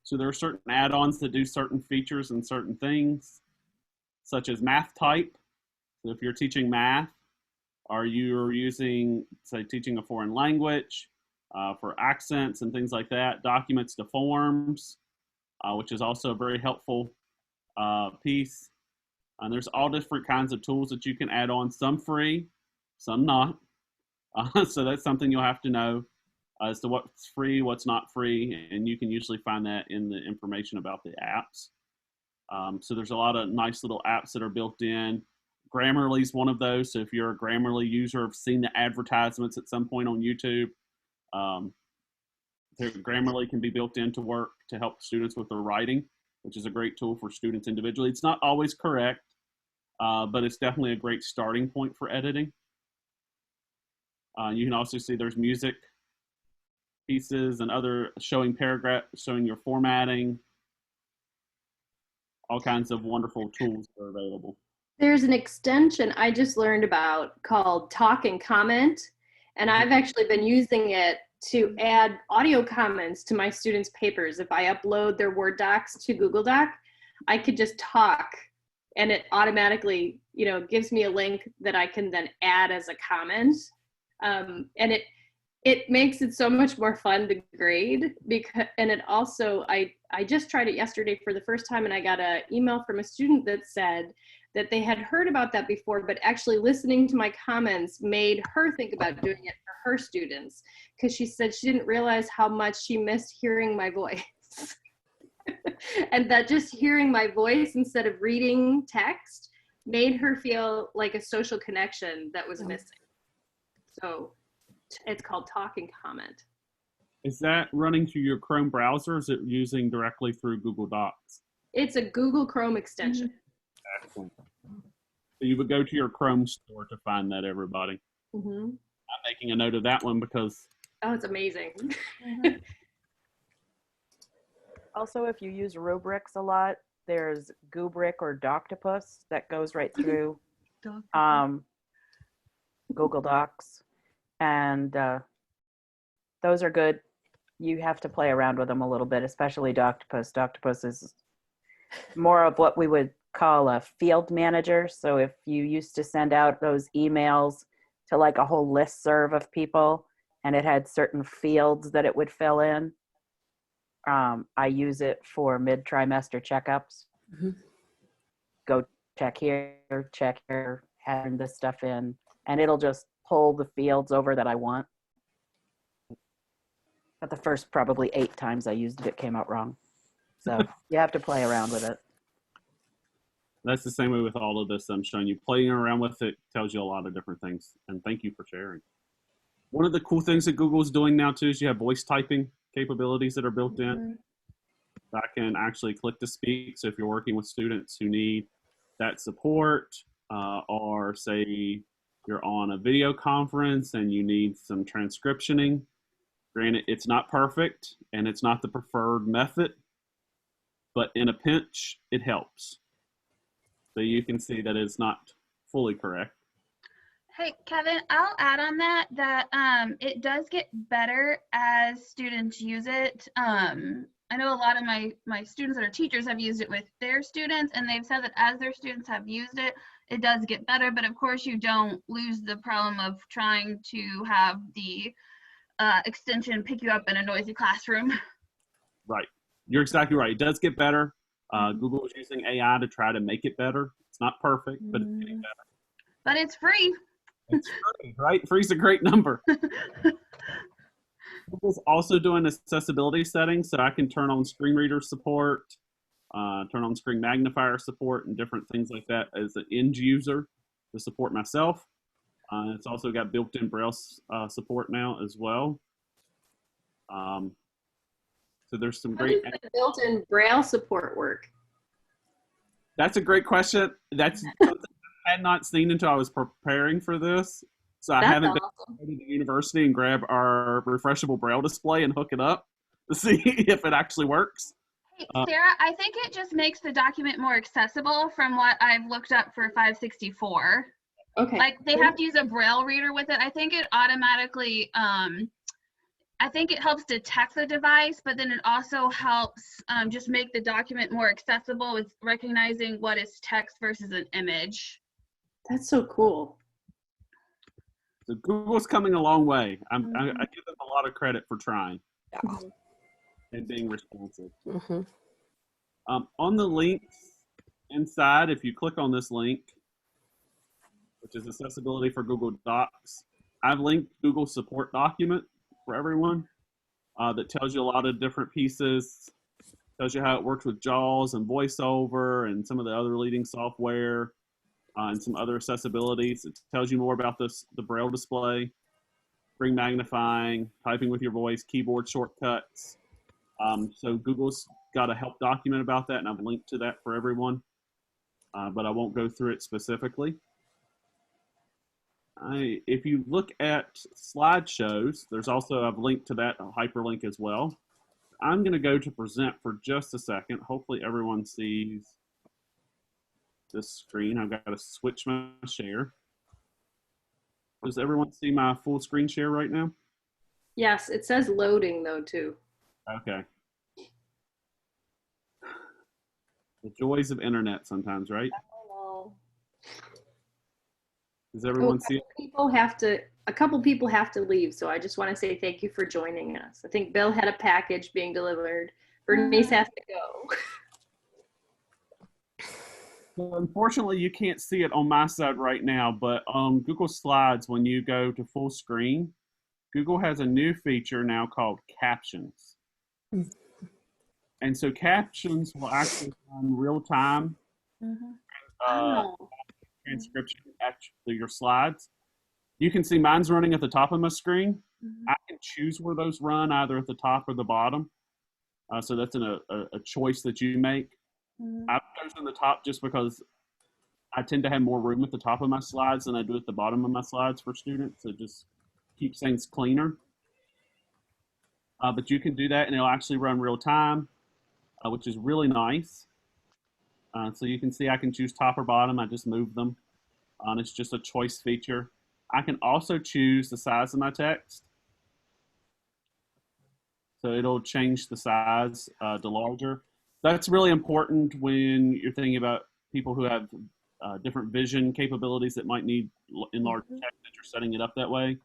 So there are certain add-ons that do certain features and certain things, such as math type. So if you're teaching math, or you're using, say, teaching a foreign language for accents and things like that, documents to forms, which is also a very helpful piece. And there's all different kinds of tools that you can add on, some free, some not. So that's something you'll have to know as to what's free, what's not free, and you can usually find that in the information about the apps. So there's a lot of nice little apps that are built in. Grammarly is one of those. So if you're a Grammarly user, have seen the advertisements at some point on YouTube, Grammarly can be built in to work to help students with their writing, which is a great tool for students individually. It's not always correct, but it's definitely a great starting point for editing. You can also see there's music pieces and other showing paragraphs, showing your formatting, all kinds of wonderful tools that are available. There's an extension I just learned about called Talk and Comment, and I've actually been using it to add audio comments to my students' papers. If I upload their Word docs to Google Doc, I could just talk and it automatically, you know, gives me a link that I can then add as a comment. And it makes it so much more fun to grade because, and it also, I just tried it yesterday for the first time and I got an email from a student that said that they had heard about that before, but actually listening to my comments made her think about doing it for her students. Because she said she didn't realize how much she missed hearing my voice. And that just hearing my voice instead of reading text made her feel like a social connection that was missing. So it's called Talk and Comment. Is that running through your Chrome browser, or is it using directly through Google Docs? It's a Google Chrome extension. Excellent. So you would go to your Chrome store to find that, everybody. I'm making a note of that one because... Oh, it's amazing. Also, if you use Rubrics a lot, there's Rubric or Doctopus that goes right through Google Docs. And those are good. You have to play around with them a little bit, especially Doctopus. Doctopus is more of what we would call a field manager. So if you used to send out those emails to like a whole listserv of people and it had certain fields that it would fill in, I use it for mid-trimester checkups. Go check here, having this stuff in, and it'll just pull the fields over that I want. But the first probably 8 times I used it, it came out wrong. So you have to play around with it. That's the same way with all of this I'm showing you. Playing around with it tells you a lot of different things. And thank you for sharing. One of the cool things that Google's doing now too is you have voice typing capabilities that are built in. I can actually click to speak. So if you're working with students who need that support, or say you're on a video conference and you need some transcriptioning, granted it's not perfect and it's not the preferred method, but in a pinch, it helps. So you can see that it's not fully correct. Hey, Kevin, I'll add on that it does get better as students use it. I know a lot of my students that are teachers have used it with their students, and they've said that as their students have used it, it does get better. But of course, you don't lose the problem of trying to have the extension pick you up in a noisy classroom. Right. You're exactly right. It does get better. Google is using AI to try to make it better. It's not perfect, but it's getting better. But it's free. It's free, right? Free's a great number. Google's also doing accessibility settings, so I can turn on screen reader support, turn on screen magnifier support, and different things like that as an end user to support myself. It's also got built-in Braille support now as well. So there's some great... How does the built-in Braille support work? That's a great question. That's something I had not seen until I was preparing for this. So I haven't been to the university and grab our refreshable Braille display and hook it up to see if it actually works. Hey, Sarah, I think it just makes the document more accessible from what I've looked up for 564. Okay. Like they have to use a Braille reader with it. I think it automatically, I think it helps detect the device, but then it also helps just make the document more accessible with recognizing what is text versus an image. That's so cool. So Google's coming a long way. I give them a lot of credit for trying and being responsive. On the links inside, if you click on this link, which is accessibility for Google Docs, I've linked Google support document for everyone that tells you a lot of different pieces, tells you how it works with JAWS and VoiceOver and some of the other leading software. And some other accessibilities. It tells you more about the Braille display, screen magnifying, typing with your voice, keyboard shortcuts. So Google's got a help document about that, and I've linked to that for everyone, but I won't go through it specifically. If you look at slideshows, there's also, I've linked to that, a hyperlink as well. I'm going to go to present for just a second. Hopefully everyone sees this screen. I've got to switch my share. Does everyone see my full screen share right now? Yes, it says loading though too. Okay. The joys of internet sometimes, right? Does everyone see it? A couple people have to leave, so I just want to say thank you for joining us. I think Bill had a package being delivered. Bernice has to go. Well, unfortunately, you can't see it on my side right now, but on Google Slides, when you go to full screen, Google has a new feature now called Captions. And so Captions will actually run real time transcription through your slides. You can see mine's running at the top of my screen. I can choose where those run, either at the top or the bottom. So that's a choice that you make. I've chosen the top just because I tend to have more room at the top of my slides than I do at the bottom of my slides for students. It just keeps things cleaner. But you can do that and it'll actually run real time, which is really nice. So you can see I can choose top or bottom. I just move them. It's just a choice feature. I can also choose the size of my text. So it'll change the size to larger. That's really important when you're thinking about people who have different vision capabilities that might need enlarged text that you're setting it up that way.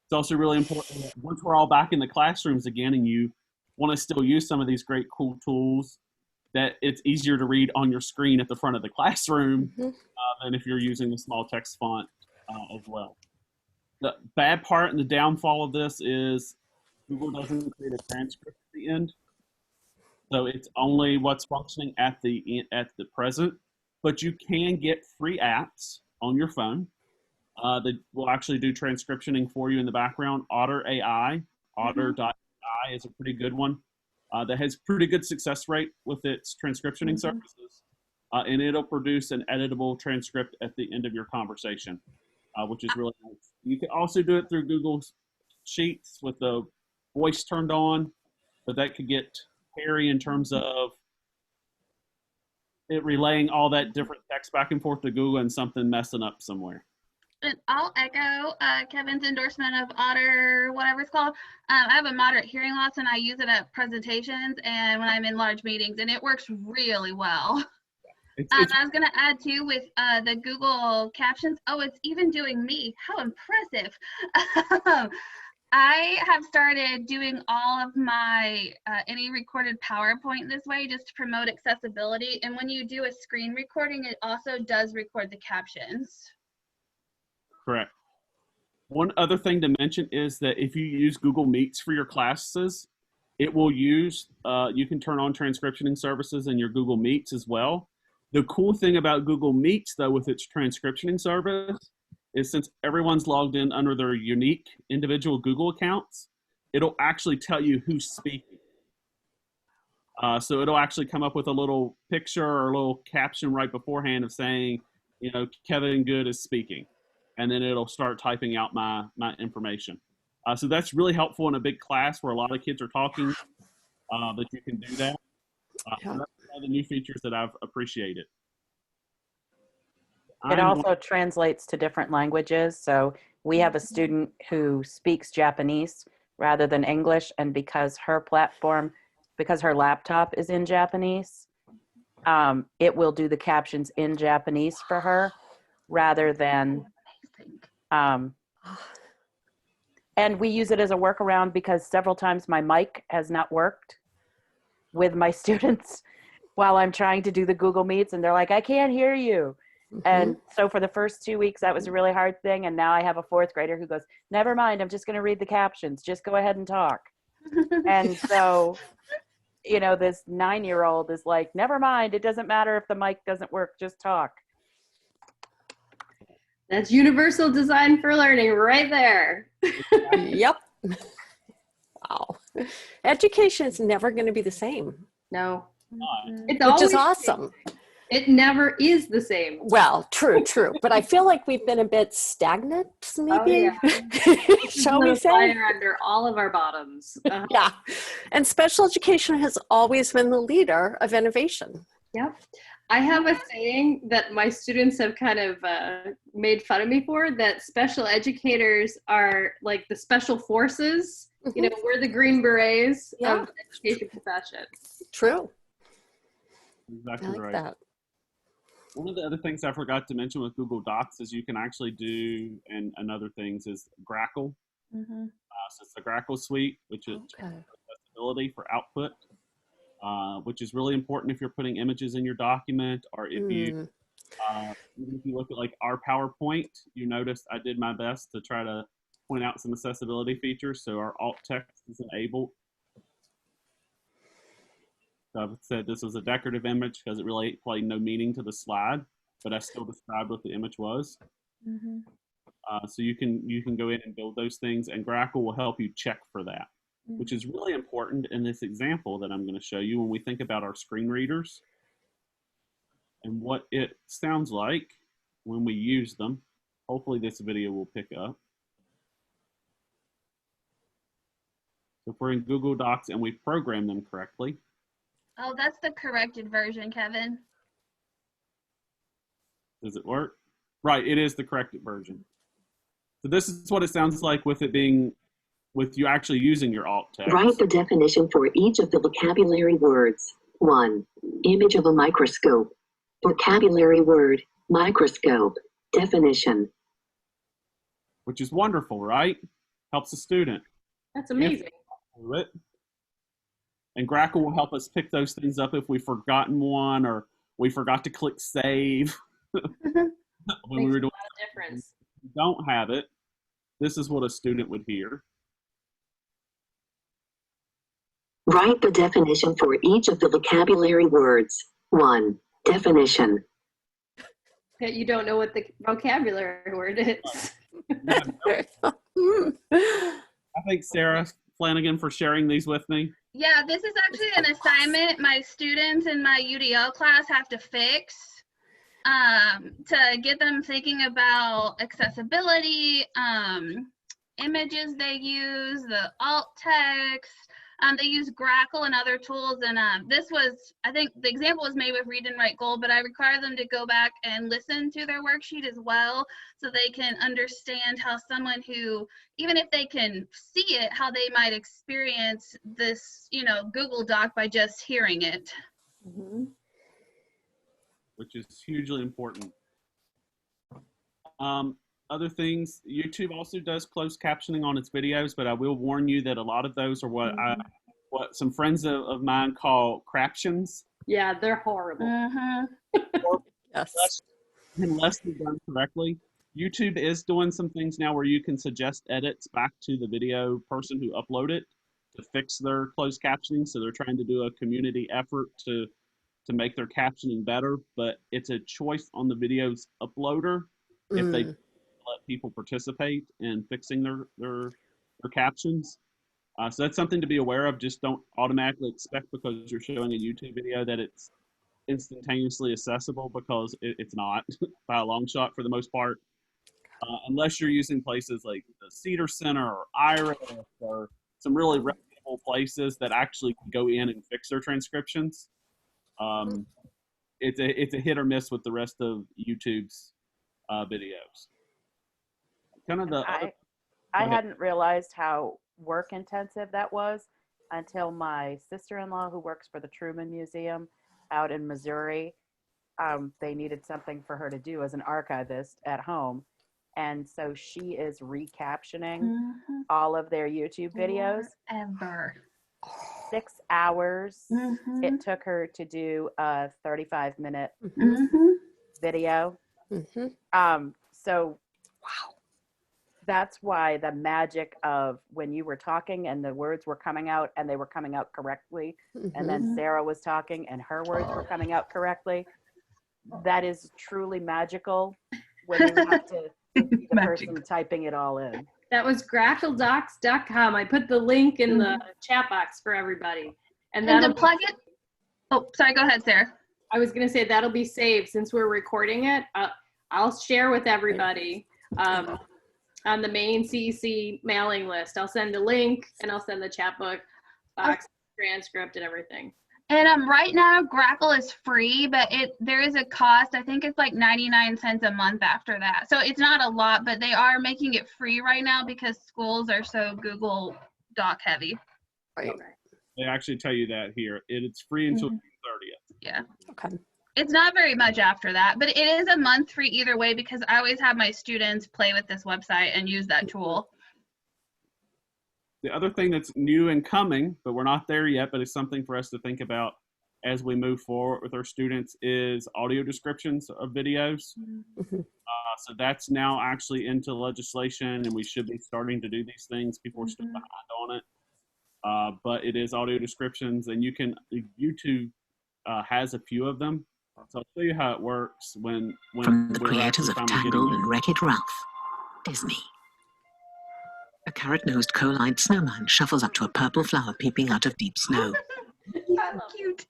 It's also really important that once we're all back in the classrooms again and you want to still use some of these great cool tools, that it's easier to read on your screen at the front of the classroom than if you're using the small text font as well. The bad part and the downfall of this is Google doesn't create a transcript at the end. So it's only what's functioning at the present, but you can get free apps on your phone that will actually do transcriptioning for you in the background. Otter AI, otter.ai is a pretty good one that has pretty good success rate with its transcriptioning services, and it'll produce an editable transcript at the end of your conversation, which is really nice. You can also do it through Google Sheets with the voice turned on, but that could get hairy in terms of it relaying all that different text back and forth to Google and something messing up somewhere. And I'll echo Kevin's endorsement of Otter, whatever it's called. I have a moderate hearing loss and I use it at presentations and when I'm in large meetings, and it works really well. I was going to add too with the Google Captions. Oh, it's even doing me. How impressive. I have started doing all of my any recorded PowerPoint this way just to promote accessibility. And when you do a screen recording, it also does record the captions. Correct. One other thing to mention is that if you use Google Meets for your classes, it will use, you can turn on transcriptioning services in your Google Meets as well. The cool thing about Google Meets, though, with its transcriptioning service, is since everyone's logged in under their unique individual Google accounts, it'll actually tell you who's speaking. So it'll actually come up with a little picture or a little caption right beforehand of saying, you know, Kevin Good is speaking. And then it'll start typing out my information. So that's really helpful in a big class where a lot of kids are talking, that you can do that. So that's one of the new features that I've appreciated. It also translates to different languages. So we have a student who speaks Japanese rather than English, and because her laptop is in Japanese, it will do the captions in Japanese for her rather than, and we use it as a workaround because several times my mic has not worked with my students while I'm trying to do the Google Meets, and they're like, I can't hear you. And so for the first 2 weeks, that was a really hard thing. And now I have a fourth grader who goes, never mind, I'm just going to read the captions. Just go ahead and talk. And so, you know, this 9-year-old is like, never mind, it doesn't matter if the mic doesn't work, just talk. That's universal design for learning right there. Yep. Wow. Education is never going to be the same. No. It's which is awesome. It never is the same. Well, true. But I feel like we've been a bit stagnant, maybe. Oh, yeah. Shall we say? Fire under all of our bottoms. Yeah. And special education has always been the leader of innovation. Yep. I have a saying that my students have kind of made fun of me for, that special educators are like the special forces. You know, we're the Green Berets Yeah. of the education profession. True. I Exactly like right. that. One of the other things I forgot to mention with Google Docs is you can actually do, and another things is Grackle. So it's the Grackle suite, which is Okay. accessibility for output, which is really important if you're putting images in your document, or if you, even if you look at like our PowerPoint, you notice I did my best to try to point out some accessibility features. So our alt text is enabled. So I've said this was a decorative image because it really played no meaning to the slide, but I still described what the image was. So you can go in and build those things, and Grackle will help you check for that, which is really important in this example that I'm going to show you when we think about our screen readers and what it sounds like when we use them. Hopefully this video will pick up. So if we're in Google Docs and we've programmed them correctly. Oh, that's the corrected version, Kevin. Does it work? Right, it is the corrected version. So this is what it sounds like with it being, with you actually using your alt text. Write the definition for each of the vocabulary words. 1. Image of a microscope. Vocabulary word, microscope. Definition. Which is wonderful, right? Helps the student. That's amazing. And Grackle will help us pick those things up if we've forgotten one or we forgot to click save. When we were doing, a lot of difference. if you don't have it, this is what a student would hear. Write the definition for each of the vocabulary words. 1. Definition. That you don't know what the vocabulary word is. I thank Sarah Flanagan for sharing these with me. Yeah, this is actually an assignment my students in my UDL class have to fix to get them thinking about accessibility, images they use, the alt text. They use Grackle and other tools, and this was, I think the example was made with Read and Write Gold, but I require them to go back and listen to their worksheet as well, so they can understand how someone who, even if they can see it, how they might experience this, you know, Google Doc by just hearing it. Which is hugely important. Other things, YouTube also does closed captioning on its videos, but I will warn you that a lot of those are what some friends of mine call craptions. Yeah, they're horrible. Yes. Unless they're done correctly. YouTube is doing some things now where you can suggest edits back to the video person who uploaded it to fix their closed captioning. So they're trying to do a community effort to make their captioning better, but it's a choice on the video's uploader if they let people participate in fixing their captions. So that's something to be aware of. Just don't automatically expect because you're showing a YouTube video that it's instantaneously accessible, because it's not by a long shot for the most part. Unless you're using places like the Cedar Center or Iris or some really reputable places that actually go in and fix their transcriptions. It's a hit or miss with the rest of YouTube's videos. Kind of I hadn't realized how work intensive that was until my sister-in-law, who works for the Truman Museum out in Missouri, they needed something for her to do as an archivist at home. And so she is recaptioning all of their YouTube videos. Ever. 6 hours it took her to do a 35-minute video. So wow, that's why the magic of when you were talking and the words were coming out and they were coming out correctly, and then Sarah was talking and her words were coming out correctly, that is truly magical when you have to be the person typing it all in. That was grackledocs.com. I put the link in the chat box for everybody. And to plug it. Oh, sorry. Go ahead, Sarah. I was going to say that'll be saved since we're recording it. I'll share with everybody on the Maine CEC mailing list. I'll send a link and I'll send the chat book box transcript and everything. And right now, Grackle is free, but there is a cost. I think it's like 99 cents a month after that. So it's not a lot, but they are making it free right now because schools are so Google Doc heavy. Right. They actually tell you that here. It's free until June 30th. Yeah. Okay. It's not very much after that, but it is a month free either way because I always have my students play with this website and use that tool. The other thing that's new and coming, but we're not there yet, but it's something for us to think about as we move forward with our students, is audio descriptions of videos. So that's now actually into legislation, and we should be starting to do these things. People are still behind on it. But it is audio descriptions, and YouTube has a few of them. So I'll show you how it works when From the we're creators actually of finally Tangled getting and Wreck-It Ralph, Disney. A carrot-nosed coal-eyed snowman shuffles up to a purple flower peeping out of deep snow. That's cute.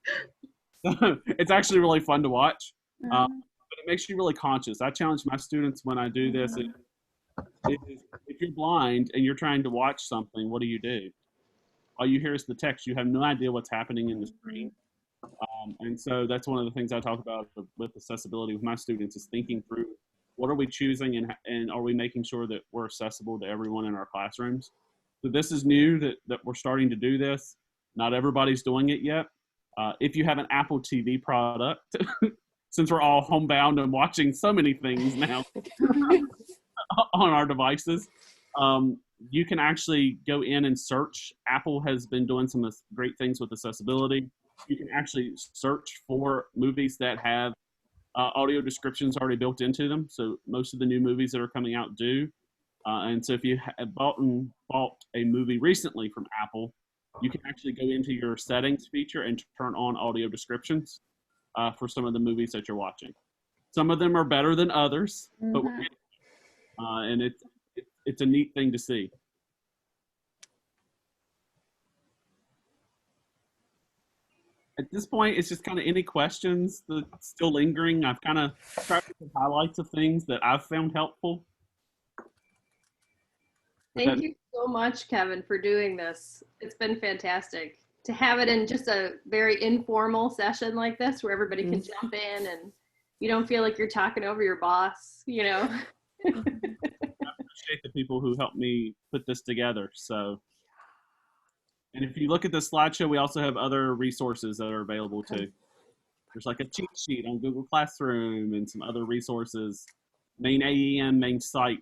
It's actually really fun to watch, but it makes you really conscious. I challenge my students when I do this. If you're blind and you're trying to watch something, what do? All you hear is the text. You have no idea what's happening in the screen. And so that's one of the things I talk about with accessibility with my students, is thinking through what are we choosing, and are we making sure that we're accessible to everyone in our classrooms. So this is new that we're starting to do this. Not everybody's doing it yet. If you have an Apple TV product, since we're all homebound and watching so many things now on our devices, you can actually go in and search. Apple has been doing some great things with accessibility. You can actually search for movies that have audio descriptions already built into them. So most of the new movies that are coming out do. And so if you have bought a movie recently from Apple, you can actually go into your settings feature and turn on audio descriptions for some of the movies that you're watching. Some of them are better than others, but we're getting, and it's a neat thing to see. At this point, it's just kind of any questions that's still lingering. I've kind of tried to put highlights of things that I've found helpful. Thank you so much, Kevin, for doing this. It's been fantastic to have it in just a very informal session like this, where everybody can jump in and you don't feel like you're talking over your boss, you know. I appreciate the people who helped me put this together. So, and if you look at the slideshow, we also have other resources that are available too. There's like a cheat sheet on Google Classroom and some other resources. Maine AEM, Maine Site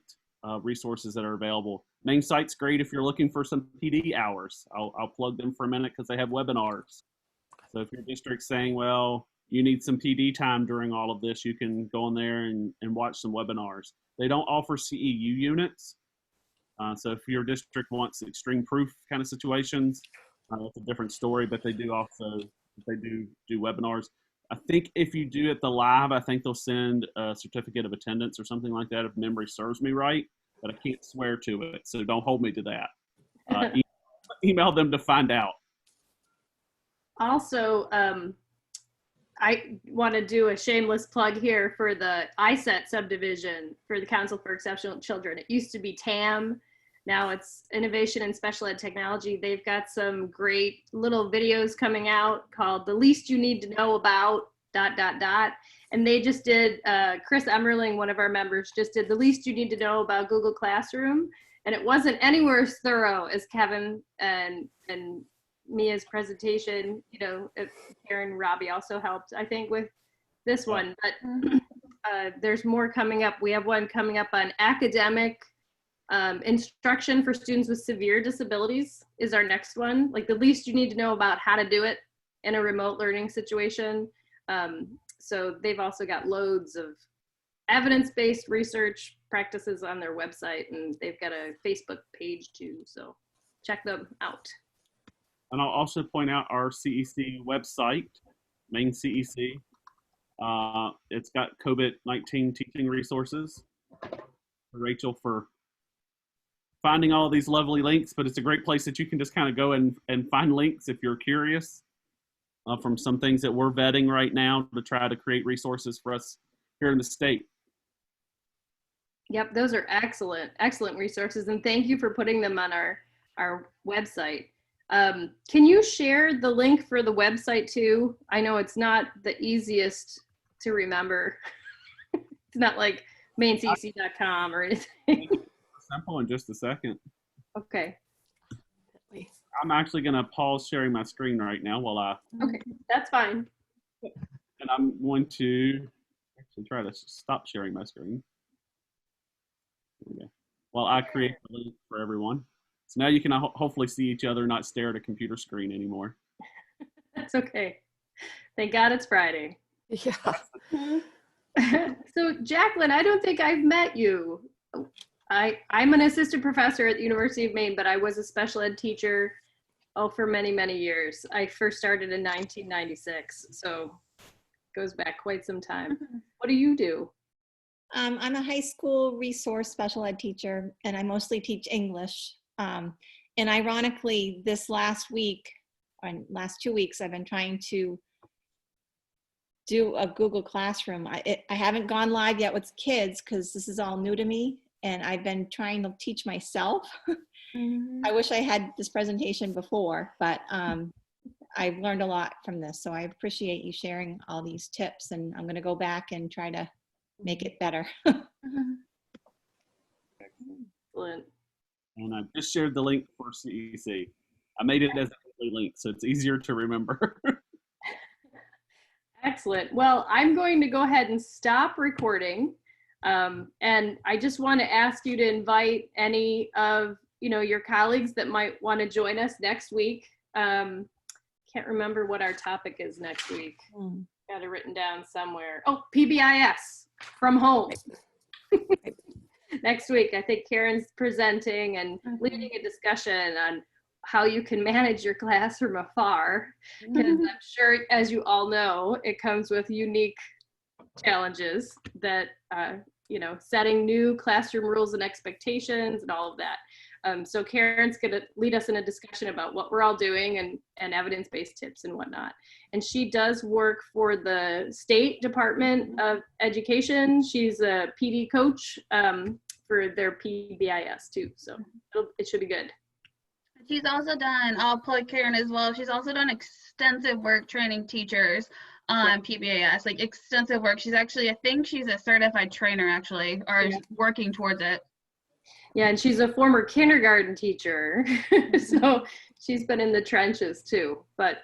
resources that are available. Maine Site's great if you're looking for some PD hours. I'll plug them for a minute because they have webinars. So if your district's saying, well, you need some PD time during all of this, you can go in there and watch some webinars. They don't offer CEU units. So if your district wants extreme proof kind of situations, that's a different story, but they do do webinars. I think if you do it the live, I think they'll send a certificate of attendance or something like that if memory serves me right, but I can't swear to it, so don't hold me to that. Email them to find out. Also, I want to do a shameless plug here for the ISET subdivision for the Council for Exceptional Children. It used to be TAM. Now it's Innovation and Special Ed Technology. They've got some great little videos coming out called The Least You Need to Know About ... And they just did, Chris Emmerling, one of our members, just did The Least You Need to Know About Google Classroom. And it wasn't anywhere as thorough as Kevin and Mia's presentation. You know, Karen Robbie also helped, I think, with this one. But there's more coming up. We have one coming up on academic instruction for students with severe disabilities is our next one. Like the least you need to know about how to do it in a remote learning situation. So they've also got loads of evidence-based research practices on their website, and they've got a Facebook page too. So check them out. And I'll also point out our CEC website, Maine CEC. It's got COVID-19 teaching resources. Rachel for finding all these lovely links, but it's a great place that you can just kind of go and find links if you're curious from some things that we're vetting right now to try to create resources for us here in the state. Yep, those are excellent resources, and thank you for putting them on our website. Can you share the link for the website too? I know it's not the easiest to remember. It's not like maincec.com or anything. Simple in just a second. Okay. I'm actually going to pause sharing my screen right now while I. Okay, that's fine. And I'm going to actually try to stop sharing my screen. There we go. While I create the link for everyone. So now you can hopefully see each other, not stare at a computer screen anymore. That's okay. Thank God it's Friday. Yeah. So Jacqueline, I don't think I've met you. I'm an assistant professor at the University of Maine, but I was a special ed teacher for many, many years. I first started in 1996, so it goes back quite some time. What do you do? I'm a high school resource special ed teacher, and I mostly teach English. And ironically, this last week, or last 2 weeks, I've been trying to do a Google Classroom. I haven't gone live yet with kids because this is all new to me, and I've been trying to teach myself. I wish I had this presentation before, but I've learned a lot from this, so I appreciate you sharing all these tips, and I'm going to go back and try to make it better. Excellent. And I just shared the link for CEC. I made it as a link, so it's easier to remember. Excellent. Well, I'm going to go ahead and stop recording. And I just want to ask you to invite any of your colleagues that might want to join us next week. Can't remember what our topic is next week. Got it written down somewhere. Oh, PBIS from home. Next week, I think Karen's presenting and leading a discussion on how you can manage your class from afar. Because I'm sure, as you all know, it comes with unique challenges that, setting new classroom rules and expectations and all of that. So Karen's going to lead us in a discussion about what we're all doing and evidence-based tips and whatnot. And she does work for the State Department of Education. She's a PD coach for their PBIS too. So it should be good. She's also done, I'll plug Karen as well, she's also done extensive work training teachers on PBIS, like extensive work. She's actually, I think she's a certified trainer actually, or working towards it. Yeah, and she's a former kindergarten teacher, so she's been in the trenches too. But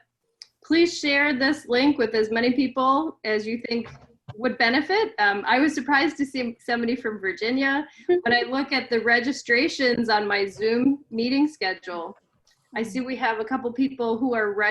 please share this link with as many people as you think would benefit. I was surprised to see somebody from Virginia. When I look at the registrations on my Zoom meeting schedule, I see we have a couple people who are registered